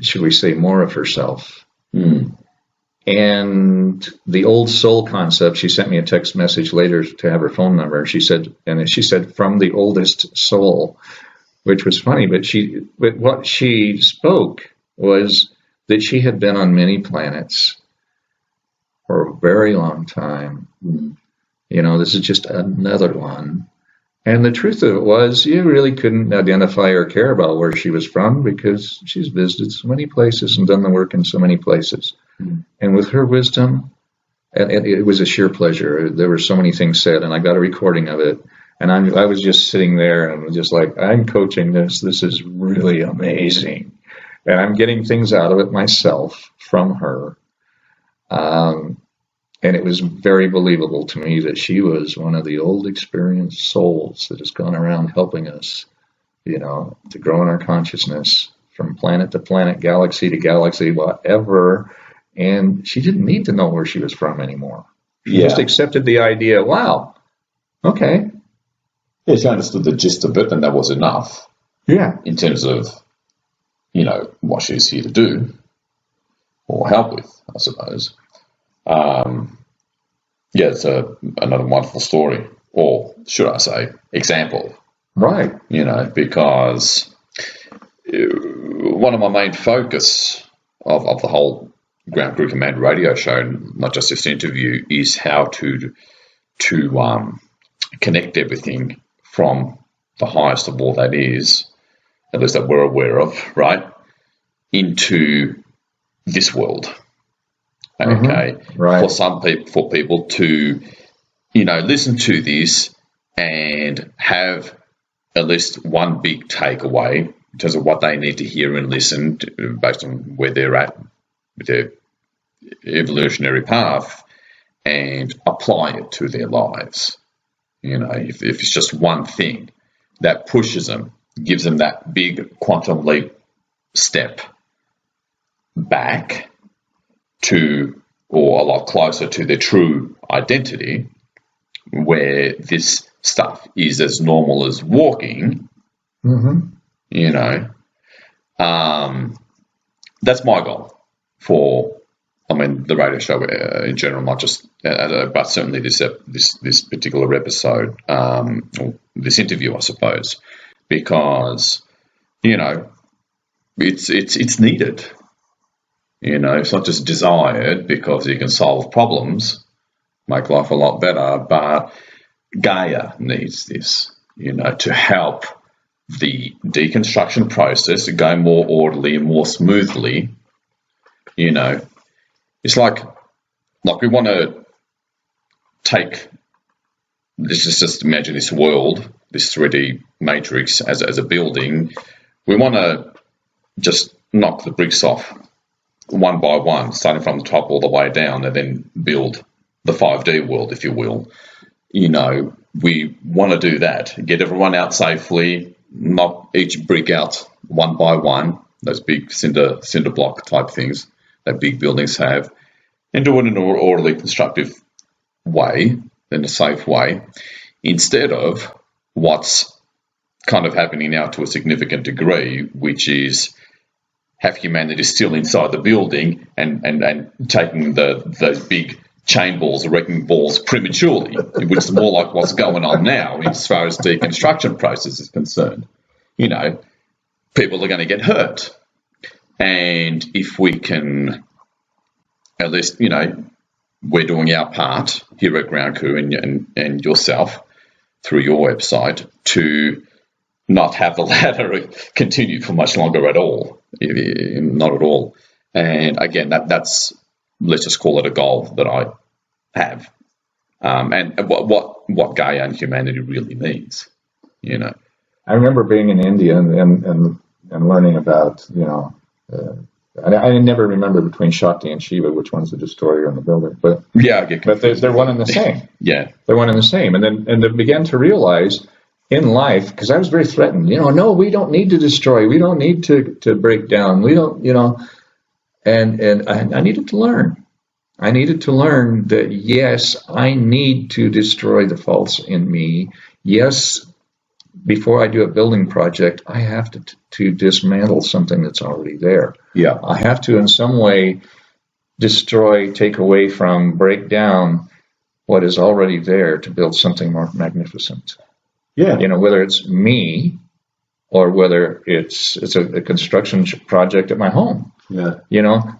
should we say, more of herself. And the old soul concept, she sent me a text message later to have her phone number. She said from the oldest soul, which was funny, but what she spoke was that she had been on many planets for a very long time. This is just another one. And the truth of it was, you really couldn't identify or care about where she was from because she's visited so many places and done the work in so many places. And with her wisdom, and it was a sheer pleasure. There were so many things said, and I got a recording of it. And I was just sitting there and just like, I'm coaching this. This is really amazing. And I'm getting things out of it myself from her. And it was very believable to me that she was one of the old experienced souls that has gone around helping us, to grow in our consciousness from planet to planet, galaxy to galaxy, whatever. And she didn't need to know where she was from anymore. She just accepted the idea, wow, okay. Yeah, she understood the gist of it, and that was enough. Yeah. In terms of, what she's here to do or help with, I suppose. It's another wonderful story, or should I say, example. Right. Because one of my main focus of the whole Ground Crew Command radio show, not just this interview, is how to connect everything from the highest of all that is, at least that we're aware of, right, into this world. Okay, right. For people to, listen to this and have at least one big takeaway in terms of what they need to hear and listen to, based on where they're at with their evolutionary path, and apply it to their lives. If it's just one thing that pushes them, gives them that big quantum leap step back to, or a lot closer to, their true identity, where this stuff is as normal as walking, that's my goal for, the radio show in general, not just, but certainly this particular episode, or this interview, I suppose, because, it's needed. It's not just desired because you can solve problems, make life a lot better, but Gaia needs this, to help the deconstruction process go more orderly and more smoothly. It's like we want to take, let's just imagine this world, this 3D matrix as a building. We want to just knock the bricks off one by one, starting from the top all the way down, and then build the 5D world, if you will. We want to do that, get everyone out safely, knock each brick out one by one, those big cinder block type things that big buildings have, and do it in an orderly, constructive way, in a safe way, instead of what's kind of happening now to a significant degree, which is have humanity still inside the building and taking those big chain balls or wrecking balls prematurely, which is more like what's going on now as far as deconstruction process is concerned. People are going to get hurt. And if we can, at least, we're doing our part here at Ground Crew and yourself through your website to not have the ladder continue for much longer at all, not at all. And again, that's, let's just call it a goal that I have, and what Gaia and humanity really means. I remember being in India and learning about, I never remember between Shakti and Shiva which one's the destroyer in the building, but they're one and the same. Yeah, they're one and the same. And then began to realize in life, because I was very threatened. No, we don't need to destroy. We don't need to break down. We don't, And I needed to learn. I needed to learn that, yes, I need to destroy the faults in me. Yes, before I do a building project, I have to dismantle something that's already there. Yeah. I have to, in some way, destroy, take away from, break down what is already there to build something more magnificent. Yeah. Whether it's me or whether it's a construction project at my home. Yeah.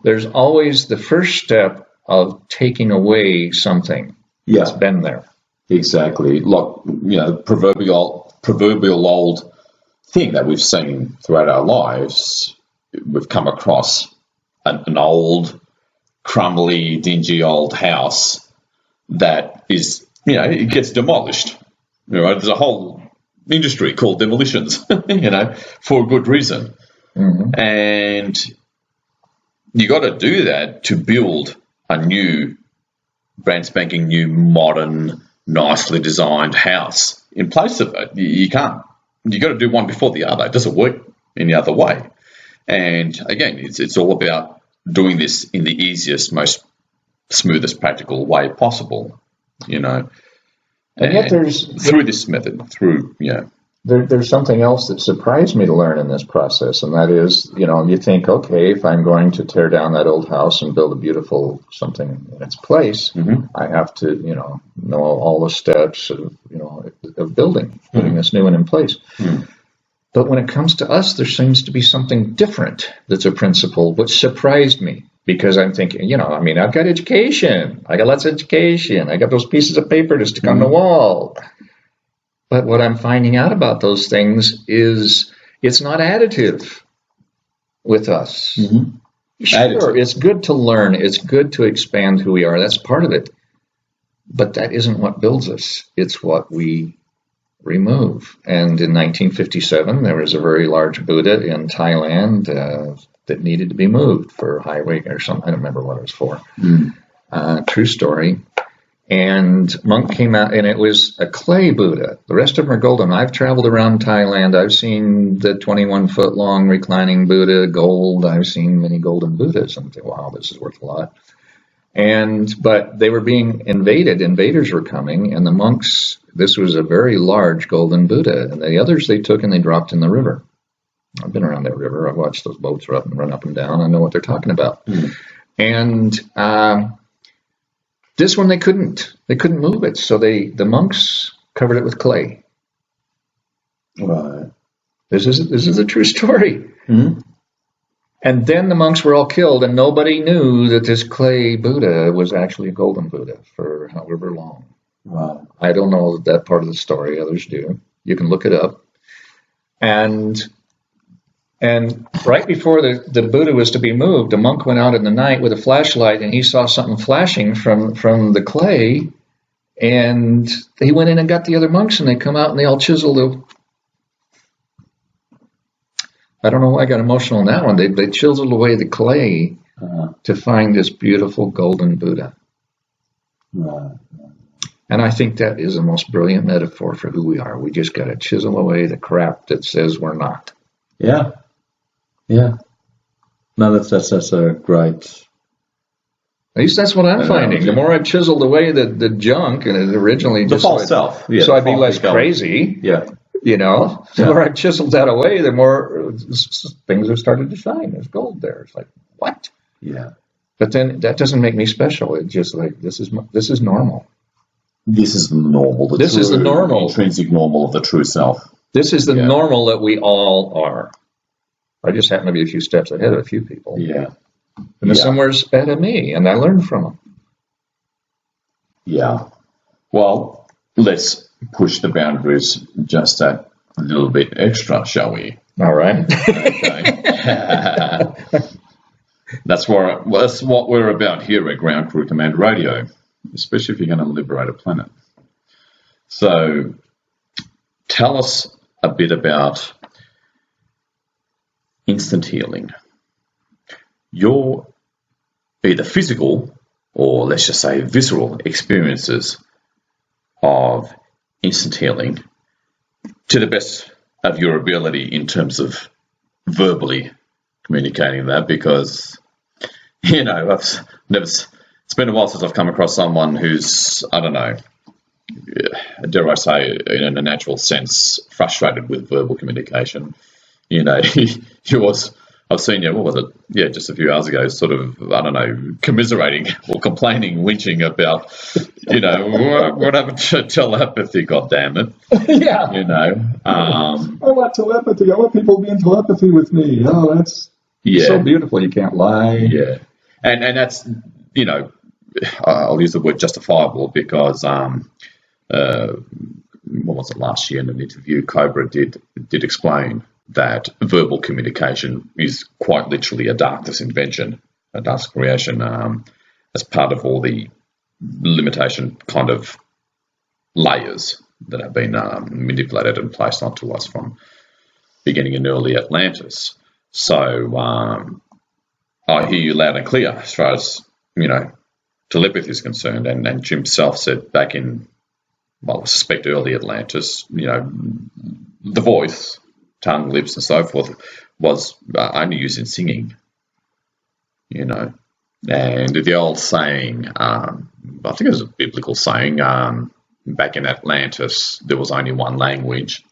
There's always the first step of taking away something that's been there. Exactly. Like, proverbial old thing that we've seen throughout our lives. We've come across an old, crumbly, dingy old house that is, it gets demolished. There's a whole industry called demolitions, for a good reason. Mm-hmm. And you got to do that to build a new brand spanking new, modern, nicely designed house in place of it. You can't. You got to do one before the other. It doesn't work any other way. And again, it's all about doing this in the easiest, most smoothest, practical way possible. And yet through this method, there's something else that surprised me to learn in this process, and that is, you think, okay, if I'm going to tear down that old house and build a beautiful something in its place, I have to, know all the steps of building, putting this new one in place. But when it comes to us, there seems to be something different that's a principle, which surprised me, because I'm thinking, I've got education. I got lots of education. I got those pieces of paper to stick on the wall. But what I'm finding out about those things is it's not additive with us. Sure, additive. It's good to learn. It's good to expand who we are. That's part of it. But that isn't what builds us. It's what we remove. And in 1957, there was a very large Buddha in Thailand that needed to be moved for highway or something. I don't remember what it was for. True story. And monk came out, and it was a clay Buddha. The rest of them are golden. I've traveled around Thailand. I've seen the 21-foot long reclining Buddha, gold. I've seen many golden Buddhas. And I think, wow, this is worth a lot. But they were being invaded. Invaders were coming, and the monks, this was a very large golden Buddha. And the others they took and they dropped in the river. I've been around that river. I've watched those boats run up and down. I know what they're talking about. And this one they couldn't move it, so the monks covered it with clay. Right. This is a true story. And then the monks were all killed, and nobody knew that this clay Buddha was actually a golden Buddha for however long. Wow. I don't know that part of the story. Others do. You can look it up. And right before the Buddha was to be moved, a monk went out in the night with a flashlight, and he saw something flashing from the clay. And he went in and got the other monks, and they come out and they all chiseled I don't know why I got emotional in that one. They chiseled away the clay to find this beautiful golden Buddha. And I think that is the most brilliant metaphor for who we are. We just got to chisel away the crap that says we're not. Yeah. No, that's a great. At least that's what I'm finding. The more I've chiseled away the junk, and it originally the false self, so I'd be less crazy. The more I've chiseled that away, the more things have started to shine. There's gold there. It's like, what? Yeah. But then that doesn't make me special. It's just like this is normal. This is normal. This is the normal, intrinsic normal of the true self. This is the normal that we all are. I just happen to be a few steps ahead of a few people. Yeah. And there's somewhere ahead of me, and I learn from them. Yeah. Well, let's push the boundaries just a little bit extra, shall we? All right. Okay. That's what we're about here at Ground Crew Command Radio, especially if you're going to liberate a planet. So tell us a bit about instant healing. Your either physical or, let's just say, visceral experiences of instant healing to the best of your ability in terms of verbally communicating that, because it's been a while since I've come across someone who's, I don't know, dare I say, in a natural sense, frustrated with verbal communication. I've seen you, what was it? Yeah, just a few hours ago, sort of, I don't know, commiserating or complaining, whinging about, what happened to telepathy, goddammit. Yeah. I want telepathy. I want people being telepathy with me. Oh, that's so beautiful. You can't lie. Yeah. And that's, I'll use the word justifiable because, what was it, last year in an interview, Cobra did explain that verbal communication is quite literally a darkness invention, a darkness creation, as part of all the limitation kind of layers that have been manipulated and placed onto us from beginning in early Atlantis. So I hear you loud and clear as far as, telepathy is concerned, and Jim himself said back in, well, I suspect early Atlantis, the voice, tongue, lips, and so forth was only used in singing, and the old saying, I think it was a biblical saying, back in Atlantis, there was only one language,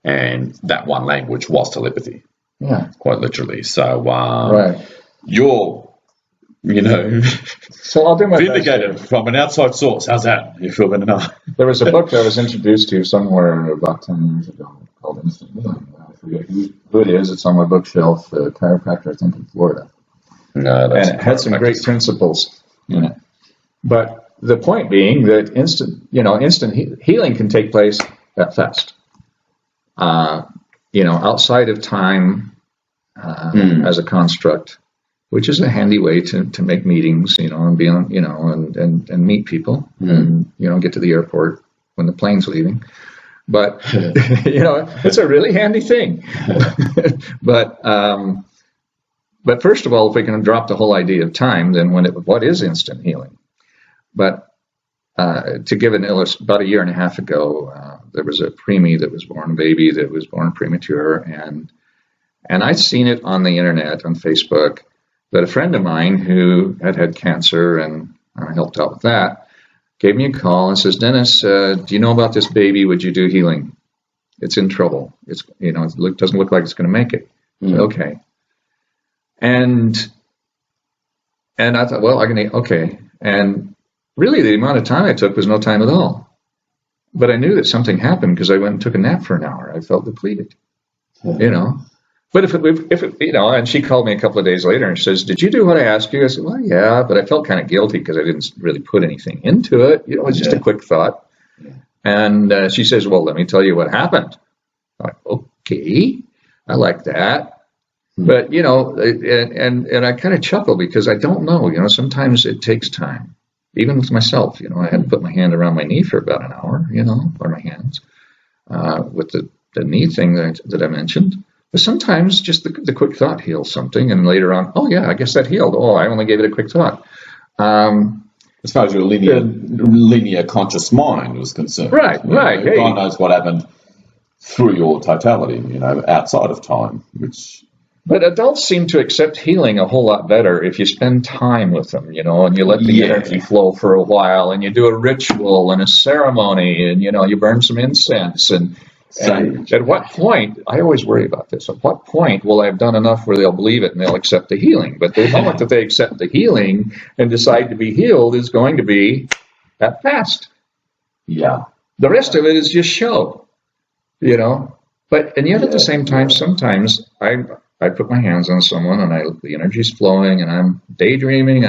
and that one language was telepathy. Yeah. Quite literally. So, right. You're, so I'll do my vindicated from an outside source. How's that? You feel better now? There was a book I was introduced to somewhere about 10 years ago called Instant Healing. I forget who it is. It's on my bookshelf, a chiropractor, I think, in Florida. No, that's and it had some great principles in it. But the point being that instant healing can take place that fast. Outside of time as a construct, which is a handy way to make meetings, and be on, and meet people, and get to the airport when the plane's leaving. But it's a really handy thing. But first of all, if we can drop the whole idea of time, then what is instant healing? But to give an illustration, about a year and a half ago, there was a preemie that was born, a baby that was born premature, and I'd seen it on the internet, on Facebook, that a friend of mine who had cancer, and I helped out with that, gave me a call and says, "Dennis, do you know about this baby? Would you do healing? It's in trouble. It doesn't look like it's going to make it." Okay. And I thought, well, okay. And really, the amount of time I took was no time at all. But I knew that something happened because I went and took a nap for an hour. I felt depleted, But if and she called me a couple of days later and she says, "Did you do what I asked you?" I said, "Well, yeah," but I felt kind of guilty because I didn't really put anything into it. It was just a quick thought. Yeah. And she says, "Well, let me tell you what happened." I'm like, okay, I like that. But, and I kind of chuckle because I don't know, sometimes it takes time. Even with myself, I had to put my hand around my knee for about an hour, or my hands, with the knee thing that I mentioned. But sometimes just the quick thought heals something, and later on, oh yeah, I guess that healed. Oh, I only gave it a quick thought. As far as your linear conscious mind was concerned. Right. Hey. God knows what happened through your totality, outside of time, which... But adults seem to accept healing a whole lot better if you spend time with them, and you let the energy flow for a while, and you do a ritual and a ceremony, and, you burn some incense. And at what point, I always worry about this, at what point will I have done enough where they'll believe it and they'll accept the healing? But the moment that they accept the healing and decide to be healed is going to be that fast. Yeah. The rest of it is just show, But, and yet at the same time, sometimes I put my hands on someone and the energy's flowing and I'm daydreaming,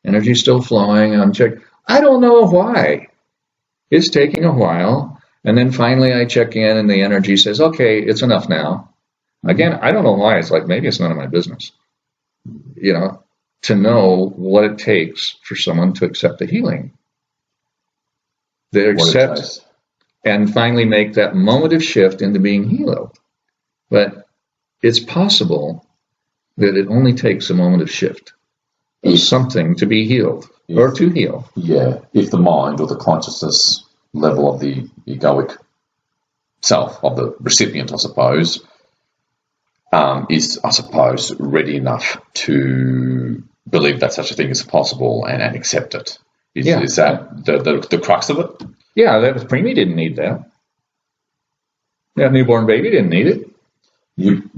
energy's still flowing, I don't know why. It's taking a while. And then finally I check in and the energy says, okay, it's enough now. Again, I don't know why. It's like, maybe it's none of my business, to know what it takes for someone to accept the healing. They accept and finally make that moment of shift into being healed. But it's possible that it only takes a moment of shift of something to be healed or to heal. Yeah, if the mind or the consciousness level of the egoic self of the recipient, I suppose, is, ready enough to believe that such a thing is possible and accept it. Is that the crux of it? Yeah, that preemie didn't need that. That newborn baby didn't need it.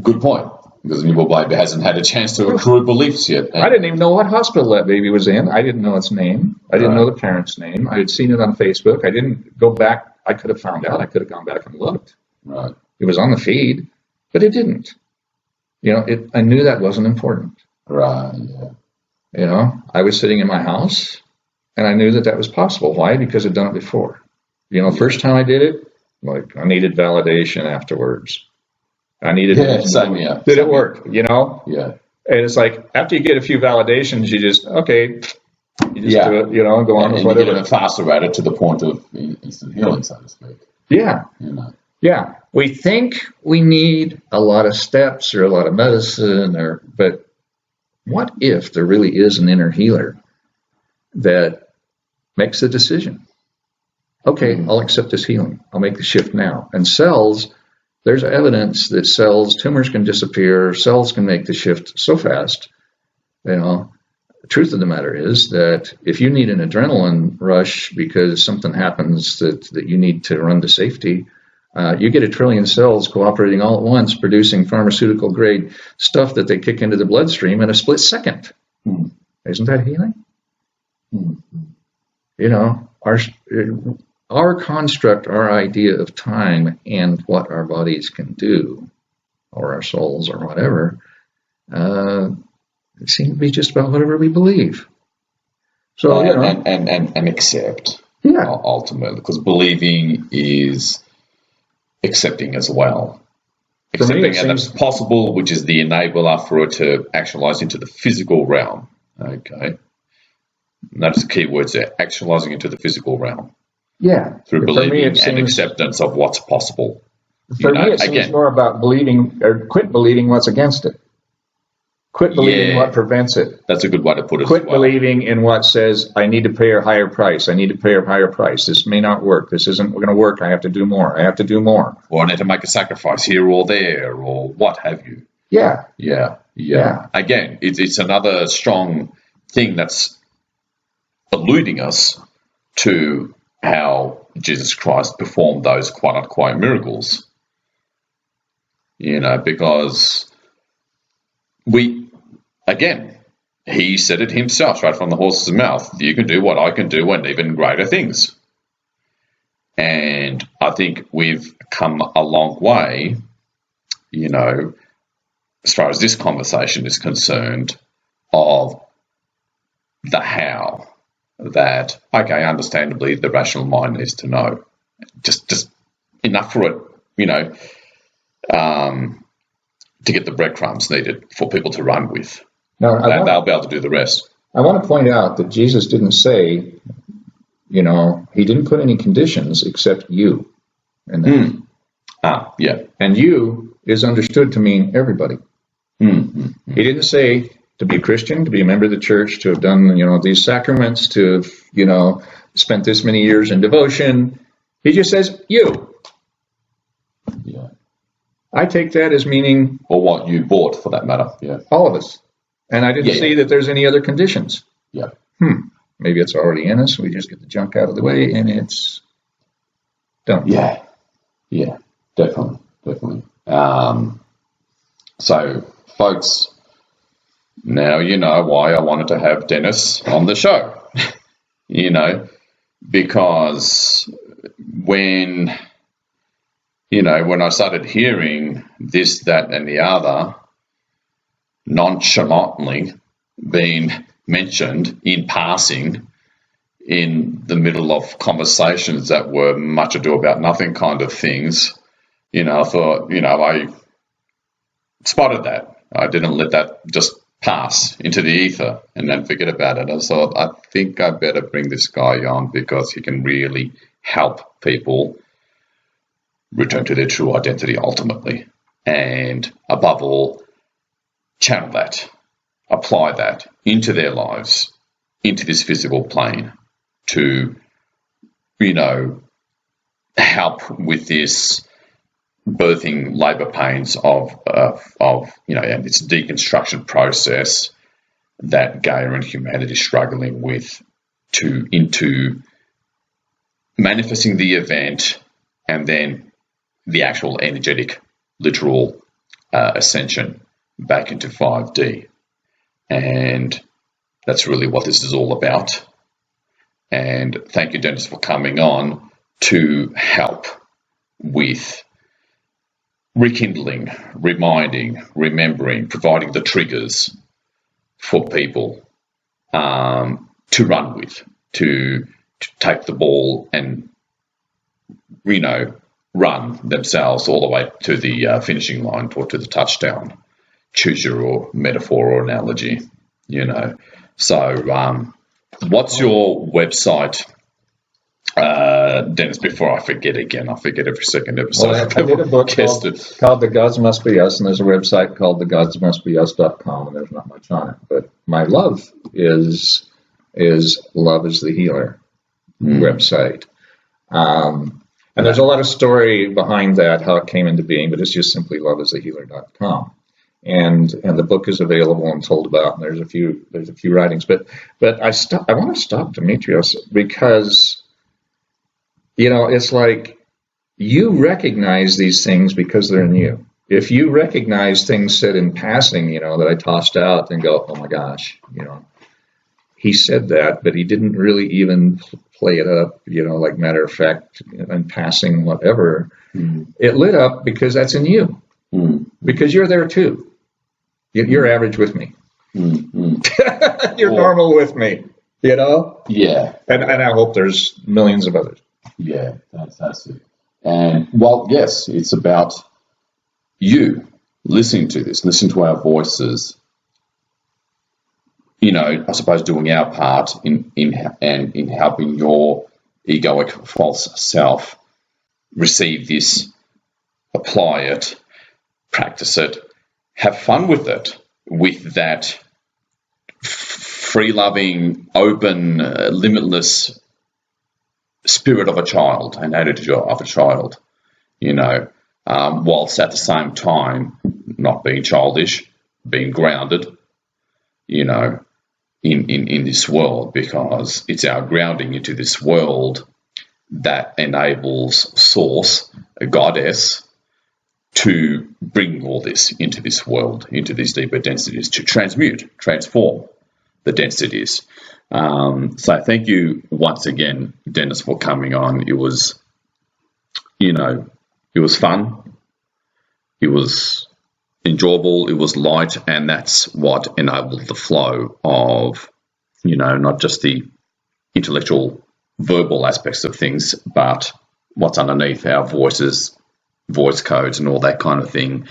Good point, because the newborn baby hasn't had a chance to accrue beliefs yet. I didn't even know what hospital that baby was in. I didn't know its name. I didn't know the parent's name. I had seen it on Facebook. I didn't go back. I could have found out. I could have gone back and looked. Right. It was on the feed, but it didn't. I knew that wasn't important. Right, yeah. I was sitting in my house, and I knew that was possible. Why? Because I'd done it before. First time I did it, I needed validation afterwards. I needed did it work, Yeah. And it's like, after you get a few validations, you just do it, and go on with whatever. You get faster at it to the point of instant healing, so to speak. Yeah. Yeah. We think we need a lot of steps or a lot of medicine, but what if there really is an inner healer that makes the decision. Okay, I'll accept this healing. I'll make the shift now. And cells, there's evidence that tumors can disappear, cells can make the shift so fast. The truth of the matter is that if you need an adrenaline rush because something happens that you need to run to safety, you get 1 trillion cells cooperating all at once, producing pharmaceutical grade stuff that they kick into the bloodstream in a split second. Isn't that healing? Our construct, our idea of time and what our bodies can do, or our souls or whatever, it seems to be just about whatever we believe. So, and accept. Yeah. Ultimately, because believing is accepting as well. Accepting that's possible, which is the enabler for it to actualize into the physical realm. Okay. Notice the key words there, actualizing into the physical realm. Yeah. Through believing and acceptance of what's possible. For me, it seems more about believing, or quit believing what's against it. Quit believing what prevents it. That's a good way to put it. Quit believing in what says, I need to pay a higher price. I need to pay a higher price. This may not work. This isn't going to work. I have to do more. I have to do more. Or I need to make a sacrifice here or there, or what have you. Yeah. Again, it's another strong thing that's alluding us to how Jesus Christ performed those quote-unquote miracles. Because he said it himself right from the horse's mouth. You can do what I can do and even greater things. And I think we've come a long way, as far as this conversation is concerned, of the how that, okay, understandably, the rational mind needs to know. Just enough for it, to get the breadcrumbs needed for people to run with. Now, they'll be able to do the rest. I want to point out that Jesus didn't say, he didn't put any conditions except you. And And you is understood to mean everybody. He didn't say to be a Christian, to be a member of the church, to have done, these sacraments, to have, spent this many years in devotion. He just says, you. Yeah. I take that as meaning... Or what you bought, for that matter. Yeah. All of us. And I didn't see that there's any other conditions. Yeah. Maybe it's already in us. We just get the junk out of the way and it's done. Yeah. Yeah. Definitely. So, folks, now you know why I wanted to have Dennis on the show. Because when I started hearing this, that, and the other nonchalantly being mentioned in passing in the middle of conversations that were much ado about nothing kind of things, I thought, I spotted that. I didn't let that just pass into the ether and then forget about it. I thought, I think I better bring this guy on because he can really help people return to their true identity ultimately. And above all, channel that, apply that into their lives, into this physical plane to, help with this birthing labor pains of and this deconstruction process that Gaia and humanity is struggling with into manifesting the event and then the actual energetic, literal ascension back into 5D. And that's really what this is all about. And thank you, Dennis, for coming on to help with rekindling, reminding, remembering, providing the triggers for people to run with, to take the ball and, run themselves all the way to the finishing line or to the touchdown. Choose your metaphor or analogy, So what's your website, Dennis, before I forget again? I forget every second episode. Well, I did a book called The Gods Must Be Us, and there's a website called thegodsmustbeus.com, and there's not much on it. But my love is is Love is the Healer website. And there's a lot of story behind that, how it came into being, but it's just simply loveisthehealer.com. And the book is available and told about, and there's a few writings. But I want to stop, Demetrios, because, it's like you recognize these things because they're in you. If you recognize things said in passing, that I tossed out and go, oh my gosh, he said that, but he didn't really even play it up, like matter of fact, in passing, whatever. It lit up because that's in you. Because you're there too. You're average with me. You're normal with me, Yeah. And I hope there's millions of others. Yeah, fantastic. And, well, yes, it's about you listening to this, listening to our voices, I suppose doing our part in helping your egoic false self receive this, apply it, practice it, have fun with it, with that free-loving, open, limitless spirit of a child and attitude of a child, whilst at the same time not being childish, being grounded, in this world, because it's our grounding into this world that enables Source, a goddess, to bring all this into this world, into these deeper densities, to transform the densities. So thank you once again, Dennis, for coming on. It was, it was fun. It was enjoyable. It was light, and that's what enabled the flow of, not just the intellectual, verbal aspects of things, but what's underneath our voices, voice codes, and all that kind of thing.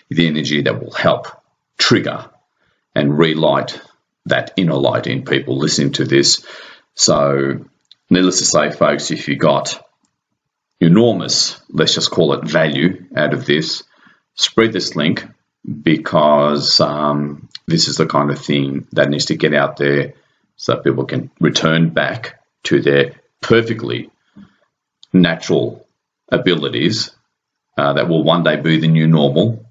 The energy that will help trigger and relight that inner light in people listening to this. So, needless to say, folks, if you got enormous, let's just call it value out of this, spread this link, because this is the kind of thing that needs to get out there so that people can return back to their perfectly natural abilities that will one day be the new normal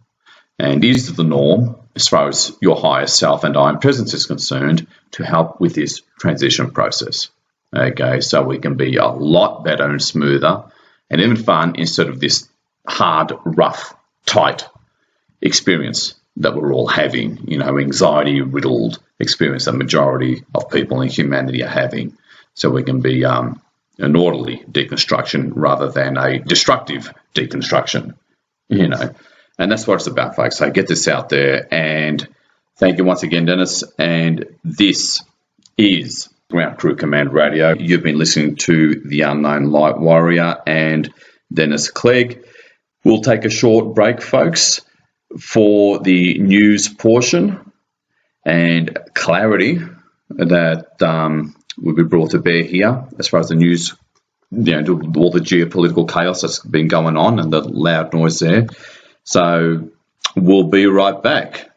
and is the norm as far as your higher self and I am presence is concerned, to help with this transition process. Okay, so we can be a lot better and smoother and even fun instead of this hard, rough, tight experience that we're all having, anxiety-riddled experience that majority of people in humanity are having. So we can be an orderly deconstruction rather than a destructive deconstruction, And that's what it's about, folks. So get this out there, and thank you once again, Dennis. And this is Ground Crew Command Radio. You've been listening to The Unknown Light Warrior and Dennis Clegg. We'll take a short break, folks, for the news portion and clarity that will be brought to bear here as far as the news, all the geopolitical chaos that's been going on and the loud noise there. So we'll be right back.